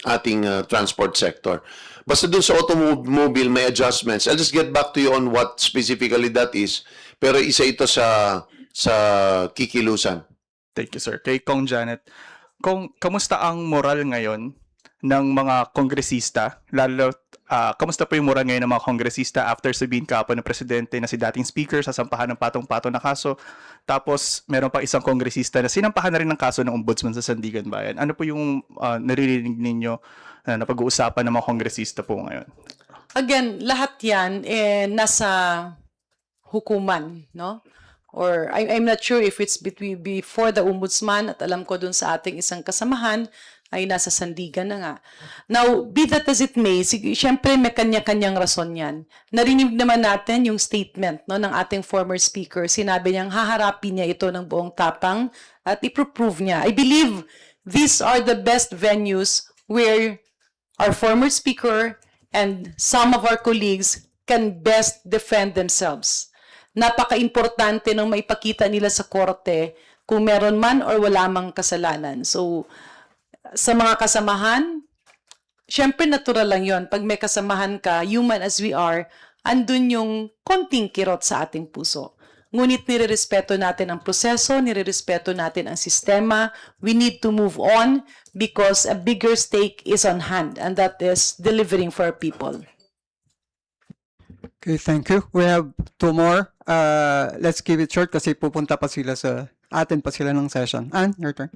ating transport sector. Basta dun sa automobile may adjustments. I'll just get back to you on what specifically that is. Pero isa ito sa kikilusan. Thank you, sir. Kay Kong Janet, kamusta ang moral ngayon ng mga kongresista? Lalo, kamusta po yung moral ngayon ng mga kongresista after sabihin kahapon ng presidente na si dating speaker sasampahan ng patong-patong na kaso? Tapos, meron pa isang kongresista na sinampahan na rin ng kaso ng ombudsman sa Sandigan Bayan. Ano po yung naririnig ninyo na pag-uusapan ng mga kongresista po ngayon? Again, lahat yan nasa hukuman, no? Or I'm not sure if it's before the ombudsman at alam ko dun sa ating isang kasamahan ay nasa sandigan na nga. Now, be that as it may, syempre may kanya-kanyang rason yan. Narinig naman natin yung statement no, ng ating former speaker. Sinabi niyang haharapin niya ito ng buong tapang at iprove niya. I believe these are the best venues where our former speaker and some of our colleagues can best defend themselves. Napaka-importante nung maipakita nila sa korte kung meron man or wala mang kasalanan. So, sa mga kasamahan, syempre natural lang yon. Pag may kasamahan ka, human as we are, andun yung konting kirot sa ating puso. Ngunit nirerespeto natin ang proseso, nirerespeto natin ang sistema. We need to move on because a bigger stake is on hand, and that is delivering for our people. Okay, thank you. We have two more. Let's keep it short kasi pupunta pa sila atin pa sila ng session. Ann, your turn.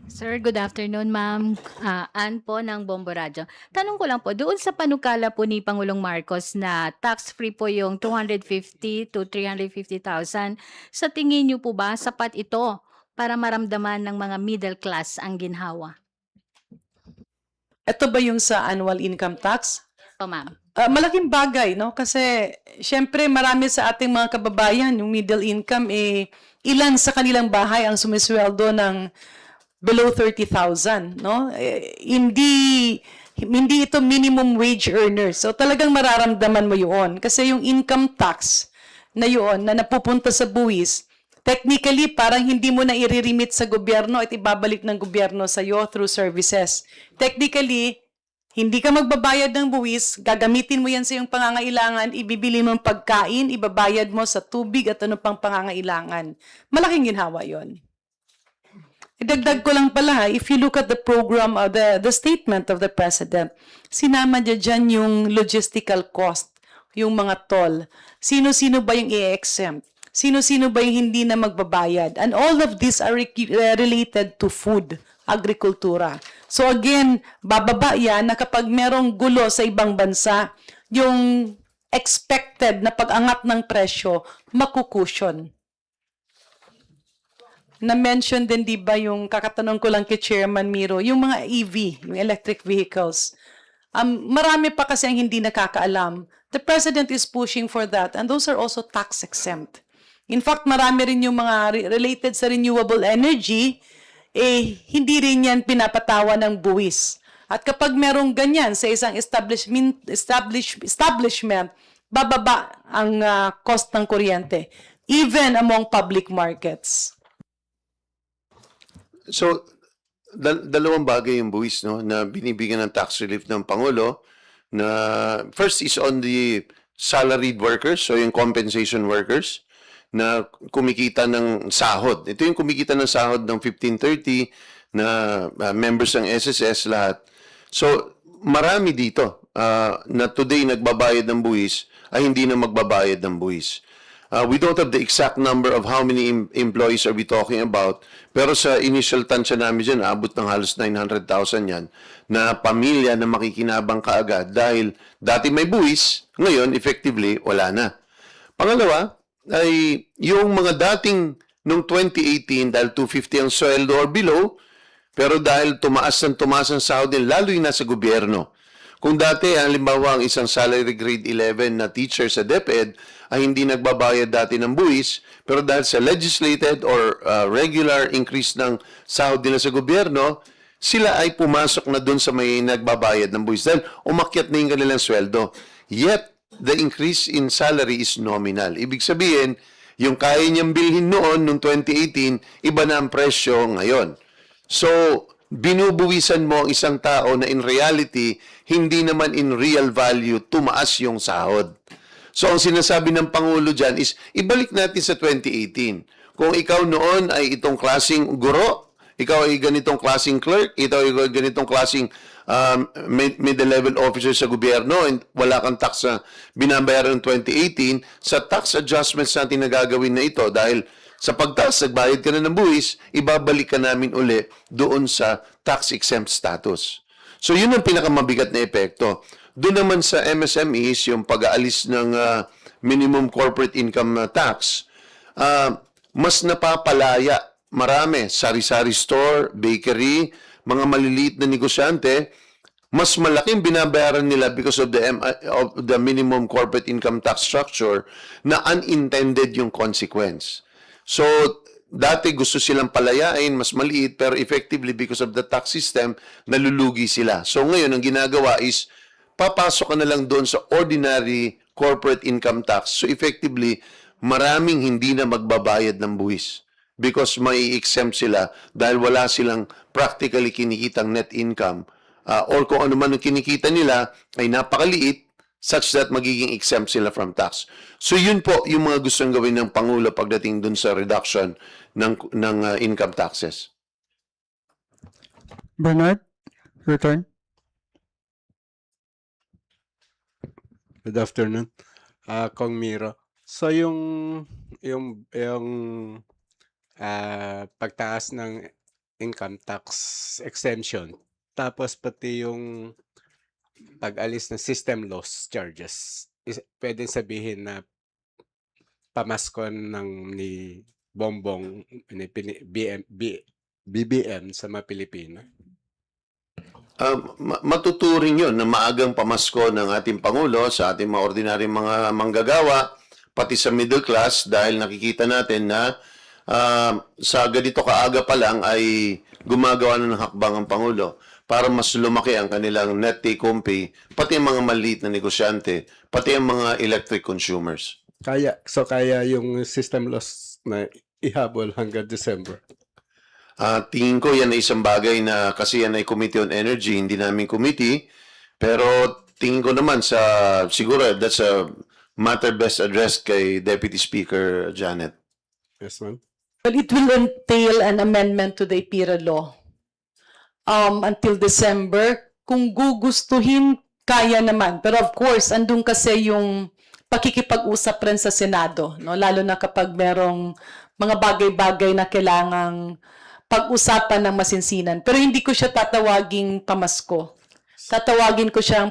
Sir, good afternoon, ma'am. Ann po ng Bombo Radio. Tanong ko lang po, doon sa panukala po ni Pangulong Marcos na tax-free po yung 250 to 350,000, sa tingin niyo po ba sapat ito para maramdaman ng mga middle class ang ginhawa? Ito ba yung sa annual income tax? Po, ma'am. Malaking bagay, no? Kasi, syempre, marami sa ating mga kababayan, yung middle income, ilan sa kanilang bahay ang sumisweldo ng below 30,000, no? Hindi ito minimum wage earners. So, talagang mararamdaman mo yun. Kasi yung income tax na yun, na napupunta sa buwis, technically, parang hindi mo na i-remit sa gobyerno at ibabalik ng gobyerno sa iyo through services. Technically, hindi ka magbabayad ng buwis, gagamitin mo yan sa iyong pangangailangan, ibibili mo ang pagkain, ibabayad mo sa tubig at ano pang pangangailangan. Malaking ginhawa yon. Idagdag ko lang pala, if you look at the program, the statement of the President, sinama niya dyan yung logistical cost, yung mga toll. Sino-sino ba yung i-exempt? Sino-sino ba yung hindi na magbabayad? And all of these are related to food, agrikultura. So again, bababa yan na kapag merong gulo sa ibang bansa, yung expected na pag-angat ng presyo, makukusyon. Na-mention din, di ba, yung kakatanong ko lang kay Chairman Miro, yung mga EV, yung electric vehicles. Marami pa kasi ang hindi nakakaalam. The President is pushing for that, and those are also tax-exempt. In fact, marami rin yung mga related sa renewable energy, hindi rin yan pinapatawa ng buwis. At kapag merong ganyan sa isang establishment, bababa ang cost ng kuryente, even among public markets. So, dalawang bagay yung buwis, no, na binibigyan ng tax relief ng Pangulo, na first is on the salaried workers, so yung compensation workers, na kumikita ng sahod. Ito yung kumikita ng sahod ng 1530 na members ng SSS lahat. So, marami dito na today nagbabayad ng buwis ay hindi na magbabayad ng buwis. We don't have the exact number of how many employees are we talking about, pero sa initial tansya namin dyan, abot ng halos 900,000 yan, na pamilya na makikinabang kaagad dahil dati may buwis, ngayon effectively wala na. Pangalawa, ay yung mga dating nung 2018 dahil 250 ang sweldo or below, pero dahil tumaas ang sahod din, lalo yung nasa gobyerno. Kung dati, halimbawa, ang isang salary grade 11 na teacher sa DepEd ay hindi nagbabayad dati ng buwis, pero dahil sa legislated or regular increase ng sahod nila sa gobyerno, sila ay pumasok na doon sa may nagbabayad ng buwis dahil umakyat na yung kanilang sweldo. Yet, the increase in salary is nominal. Ibig sabihin, yung kaya niyang bilhin noon, noong 2018, iba na ang presyo ngayon. So, binubuwisan mo ang isang tao na in reality, hindi naman in real value, tumaas yung sahod. So, ang sinasabi ng Pangulo dyan is, ibalik natin sa 2018. Kung ikaw noon ay itong klaseng guro, ikaw ay ganitong klaseng clerk, ikaw ay ganitong klaseng middle-level officer sa gobyerno, and wala kang tax na binabayaran ng 2018, sa tax adjustments natin na gagawin na ito, dahil sa pagtaas, nagbayad ka na ng buwis, ibabalik ka namin uli doon sa tax-exempt status. So, yun ang pinakamabigat na epekto. Doon naman sa MSMEs, yung pag-aalis ng minimum corporate income tax, mas napapalaya. Marami, sari-sari store, bakery, mga maliliit na negosyante, mas malaking binabayaran nila because of the minimum corporate income tax structure na unintended yung consequence. So, dati gusto silang palayain, mas maliit, pero effectively because of the tax system, nalulugi sila. So, ngayon, ang ginagawa is, papasok ka na lang doon sa ordinary corporate income tax. So, effectively, maraming hindi na magbabayad ng buwis because may exempt sila dahil wala silang practically kinikitang net income or kung ano man ang kinikita nila ay napakaliit such that magiging exempt sila from tax. So yun po yung mga gustong gawin ng Pangulo pagdating dun sa reduction ng income taxes. Bernard, return. Good afternoon. Kong Miro. So pagtaas ng income tax exemption, tapos pati yung pag-alis ng system loss charges, pwedeng sabihin na pamaskon ni Bongbong ni BBM sa mga Pilipino. Matuturing yun na maagang pamasko ng ating Pangulo sa ating mga ordinaryong mga manggagawa, pati sa middle class, dahil nakikita natin na sa ganito kaaga pa lang ay gumagawa na ng hakbang ang Pangulo para mas lumaki ang kanilang net take-home pay, pati ang mga maliit na negosyante, pati ang mga electric consumers. Kaya yung system loss na ihabol hanggang December. Tingin ko yan ay isang bagay na kasi yan ay Committee on Energy, hindi namin committee, pero tingin ko naman siguro that's a matter best addressed kay Deputy Speaker Janet. Yes, ma'am. Well, it will entail an amendment to the IPIRA law until December. Kung gugustuhin, kaya naman. Pero of course, andun kasi yung pakikipag-usap rin sa Senado, no? Lalo na kapag merong mga bagay-bagay na kailangang pag-usapan ng masinsinan. Pero hindi ko siya tatawaging pamasko. Tatawagin ko siyang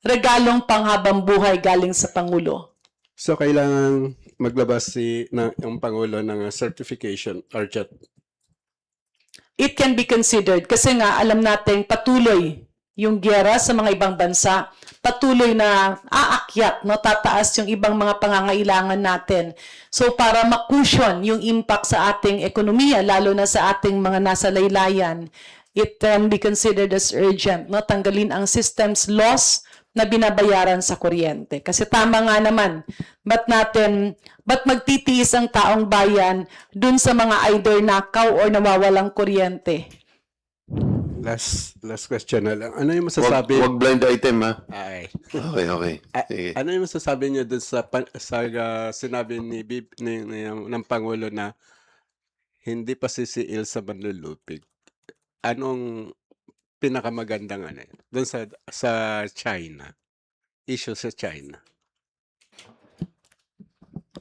regalong panghabang buhay galing sa Pangulo. So kailangan maglabas yung Pangulo ng certification or chat. It can be considered kasi nga alam natin patuloy yung giyera sa mga ibang bansa, patuloy na aakyat, no, tataas yung ibang mga pangangailangan natin. So para makusyon yung impact sa ating ekonomiya, lalo na sa ating mga nasa laylayan, it can be considered as urgent, no, tanggalin ang systems loss na binabayaran sa kuryente. Kasi tama nga naman, ba't magtitiis ang taong bayan dun sa mga either nakaw or nawawalang kuryente? Last question na lang. Ano yung masasabi? Wag blind item, ha? Ay. Okay. Sige. Ano yung masasabi niyo dun sa sinabi ng Pangulo na hindi pa sisiil sa manlulupig? anong pinakamagandang ano doon sa China? Issue sa China.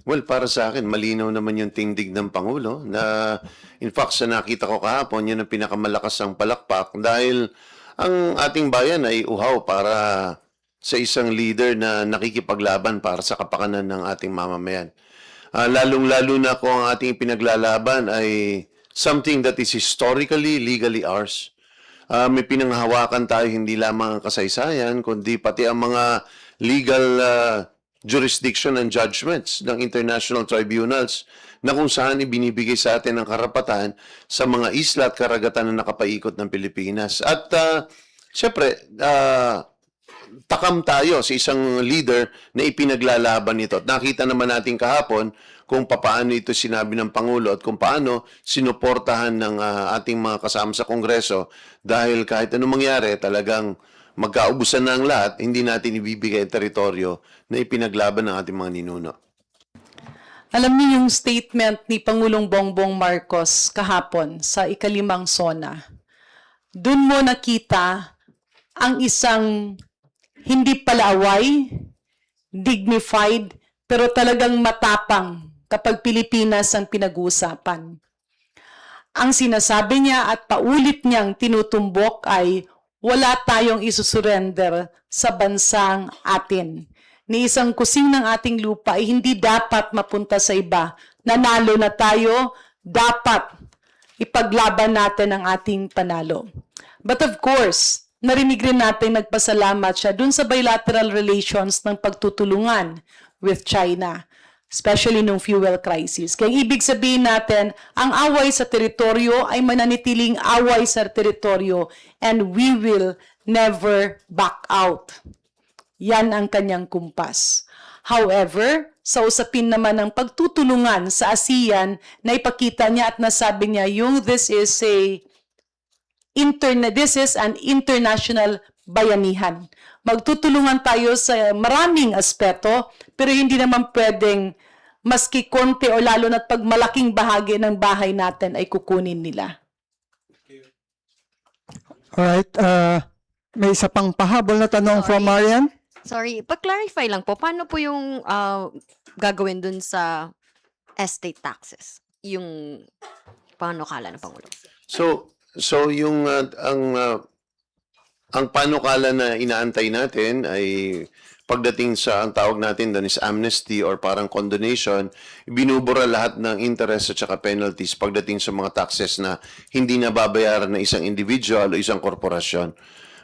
Well, para sa akin, malinaw naman yung tindig ng Pangulo na in fact sa nakita ko kahapon, yun ang pinakamalakas ang palakpak dahil ang ating bayan ay uhaw para sa isang leader na nakikipaglaban para sa kapakanan ng ating mamamayan. Lalong-lalo na kung ang ating pinaglalaban ay something that is historically, legally ours. May pinanghahawakan tayo hindi lamang ang kasaysayan, kundi pati ang mga legal jurisdiction and judgments ng international tribunals na kung saan ibinibigay sa atin ang karapatan sa mga isla at karagatan na nakapaikot ng Pilipinas. At syempre, takam tayo sa isang leader na ipinaglalaban nito. At nakita naman natin kahapon kung paano ito sinabi ng Pangulo at kung paano sinuportahan ng ating mga kasama sa Kongreso dahil kahit anong mangyari talagang magkaubusan na ang lahat, hindi natin ibibigay ang teritoryo na ipinaglaban ng ating mga ninuno. Alam niyo yung statement ni Pangulong Bongbong Marcos kahapon sa ikalimang SONA. Doon mo nakita ang isang hindi palaaway, dignified, pero talagang matapang kapag Pilipinas ang pinag-uusapan. Ang sinasabi niya at paulit niyang tinutumbok ay wala tayong isusurrender sa bansang atin. Ni isang kusing ng ating lupa ay hindi dapat mapunta sa iba. Nanalo na tayo, dapat ipaglaban natin ang ating panalo. But of course, narinig rin natin nagpasalamat siya dun sa bilateral relations ng pagtutulungan with China, especially nung fuel crisis. Kaya ibig sabihin natin, ang away sa teritoryo ay mananitiling away sa teritoryo and we will never back out. Yan ang kanyang kumpas. However, sa usapin naman ng pagtutulungan sa ASEAN, na ipakita niya at nasabi niya yung this is an international bayanihan. Magtutulungan tayo sa maraming aspeto, pero hindi naman pwedeng maski konti o lalo na't pag malaking bahagi ng bahay natin ay kukunin nila. Alright, may isa pang pahabol na tanong from Marian. Sorry, pag-clarify lang po, paano po yung gagawin dun sa estate taxes? Yung panukala ng Pangulo? So yung ang panukala na inaantay natin ay pagdating sa ang tawag natin doon is amnesty or parang condonation, binubura lahat ng interest at saka penalties pagdating sa mga taxes na hindi nababayaran ng isang individual o isang korporasyon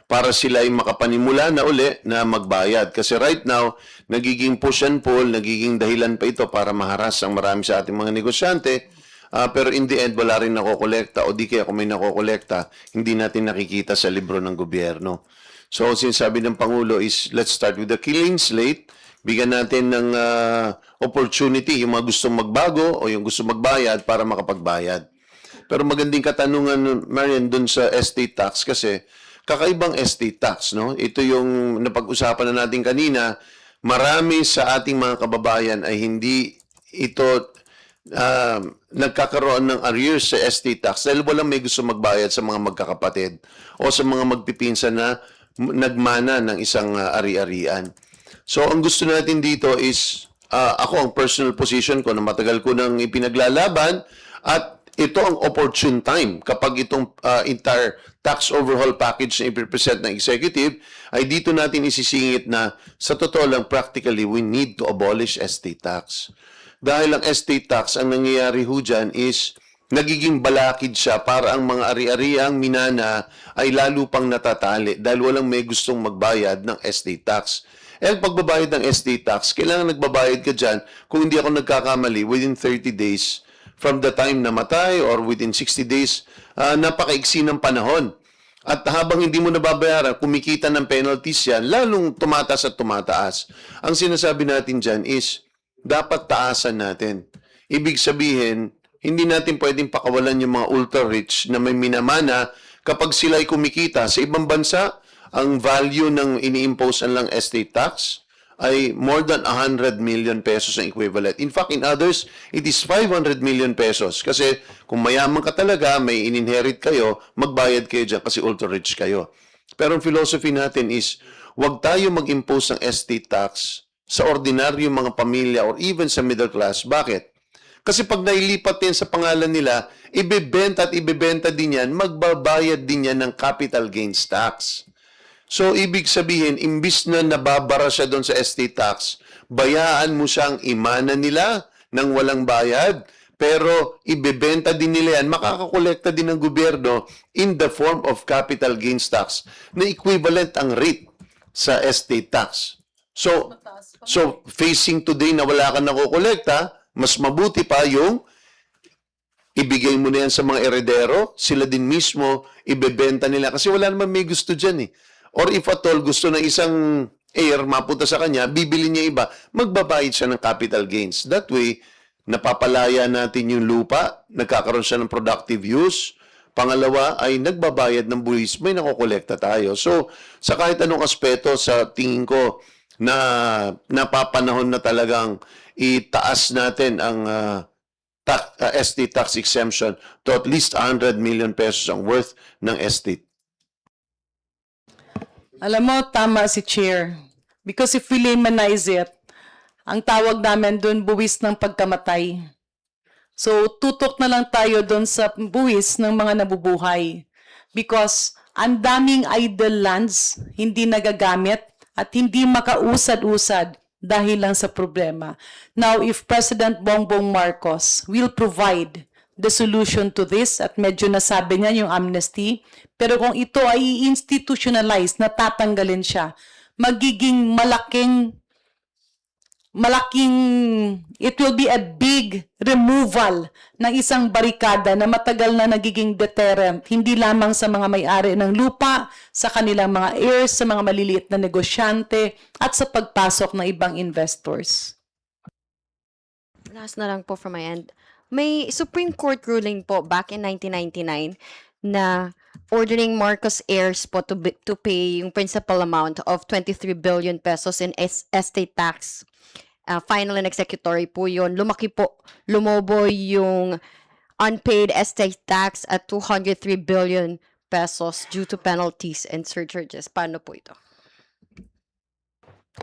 para sila ay makapanimula na uli na magbayad. Kasi right now, nagiging push and pull, nagiging dahilan pa ito para maharas ang marami sa ating mga negosyante. Pero in the end, wala rin nakokolekta o di kaya kung may nakokolekta, hindi natin nakikita sa libro ng gobyerno. So, sinasabi ng Pangulo is, let's start with the clean slate. Bigyan natin ng opportunity yung mga gustong magbago o yung gustong magbayad para makapagbayad. Pero magandang katanungan, Marian, dun sa estate tax kasi kakaibang estate tax, no? Ito yung napag-usapan na natin kanina, marami sa ating mga kababayan ay hindi ito nagkakaroon ng arrears sa estate tax dahil walang may gusto magbayad sa mga magkakapatid o sa mga magpipinsan na nagmana ng isang ari-arian. So, ang gusto natin dito is, ako ang personal position ko na matagal ko nang ipinaglalaban at ito ang opportune time kapag itong entire tax overhaul package na ipipresent ng executive ay dito natin isisingit na sa totoo lang practically we need to abolish estate tax. Dahil ang estate tax, ang nangyayari ho dyan is nagiging balakid siya para ang mga ari-ariang minana ay lalo pang natatali dahil walang may gustong magbayad ng estate tax. Ang pagbabayad ng estate tax, kailangan nagbabayad ka dyan kung hindi ako nagkakamali within 30 days from the time namatay or within 60 days, napakaiksi ng panahon. At habang hindi mo nababayaran, kumikita ng penalties yan, lalong tumataas at tumataas. Ang sinasabi natin dyan is, dapat taasan natin. Ibig sabihin, hindi natin pwedeng pakawalan yung mga ultra-rich na may minamana kapag sila'y kumikita. Sa ibang bansa, ang value ng ini-impose lang estate tax ay more than 100 million pesos ang equivalent. In fact, in others, it is 500 million pesos. Kasi kung mayaman ka talaga, may in-inherit kayo, magbayad kayo dyan kasi ultra-rich kayo. Pero ang philosophy natin is, huwag tayo mag-impose ng estate tax sa ordinaryong mga pamilya or even sa middle class. Bakit? Kasi pag nailipat yan sa pangalan nila, ibebenta at ibebenta din yan, magbabayad din yan ng capital gains tax. So, ibig sabihin, imbis na nababara siya doon sa estate tax, bayaan mo siyang imana nila ng walang bayad, pero ibebenta din nila yan, makakakolekta din ng gobyerno in the form of capital gains tax na equivalent ang rate sa estate tax. So facing today na wala ka nakukolekta, mas mabuti pa yung ibigay mo na yan sa mga eredero, sila din mismo ibebenta nila kasi wala naman may gusto dyan eh. Or if at all gusto ng isang heir mapunta sa kanya, bibili niya iba, magbabayad siya ng capital gains. That way, napapalaya natin yung lupa, nagkakaroon siya ng productive use. Pangalawa ay nagbabayad ng buwis, may nakokolekta tayo. So, sa kahit anong aspeto, sa tingin ko na napapanahon na talagang itaas natin ang estate tax exemption to at least 100 million pesos ang worth ng estate. Alam mo, tama si Chair. Because if we laymanize it, ang tawag namin doon buwis ng pagkamatay. So, tutok na lang tayo doon sa buwis ng mga nabubuhay. Because ang daming idle lands hindi nagagamit at hindi makausad-usad dahil lang sa problema. Now, if President Bongbong Marcos will provide the solution to this, at medyo nasabi niya yung amnesty, pero kung ito ay i-institutionalize, natatanggalin siya, magiging malaking, it will be a big removal ng isang barikada na matagal na nagiging deterrent, hindi lamang sa mga may-ari ng lupa, sa kanilang mga heirs, sa mga maliliit na negosyante, at sa pagpasok ng ibang investors. Last na lang po from my end. May Supreme Court ruling po back in 1999 na ordering Marcos heirs po to pay yung principal amount of 23 billion pesos in estate tax. Final and executory po yun. Lumobo yung unpaid estate tax at 203 billion pesos due to penalties and surcharges. Paano po ito?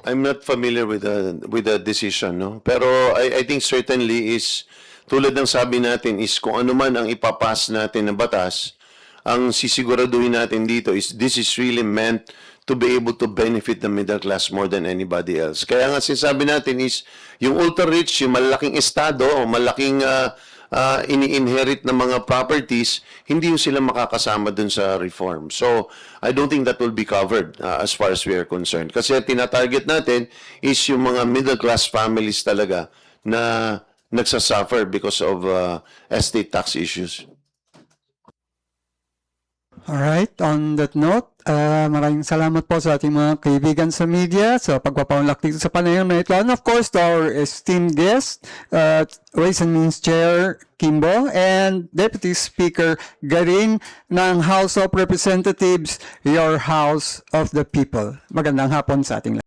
I'm not familiar with the decision, no? Pero I think certainly is, tulad ng sabi natin, is kung ano man ang ipapas natin na batas, ang sisiguraduhin natin dito is this is really meant to be able to benefit the middle class more than anybody else. Kaya nga sinasabi natin is yung ultra-rich, yung malaking estado o malaking ini-inherit na mga properties, hindi yung sila makakasama dun sa reform. So, I don't think that will be covered as far as we are concerned. Kasi tina-target natin is yung mga middle class families talaga na nagsasuffer because of estate tax issues. Alright, on that note, maraming salamat po sa ating mga kaibigan sa media sa pagpapaunlak dito sa panayam na ito. And of course, to our esteemed guest, Ways and Means Chair Kimbo and Deputy Speaker Garin ng House of Representatives, your House of the People. Magandang hapon sa ating lahat.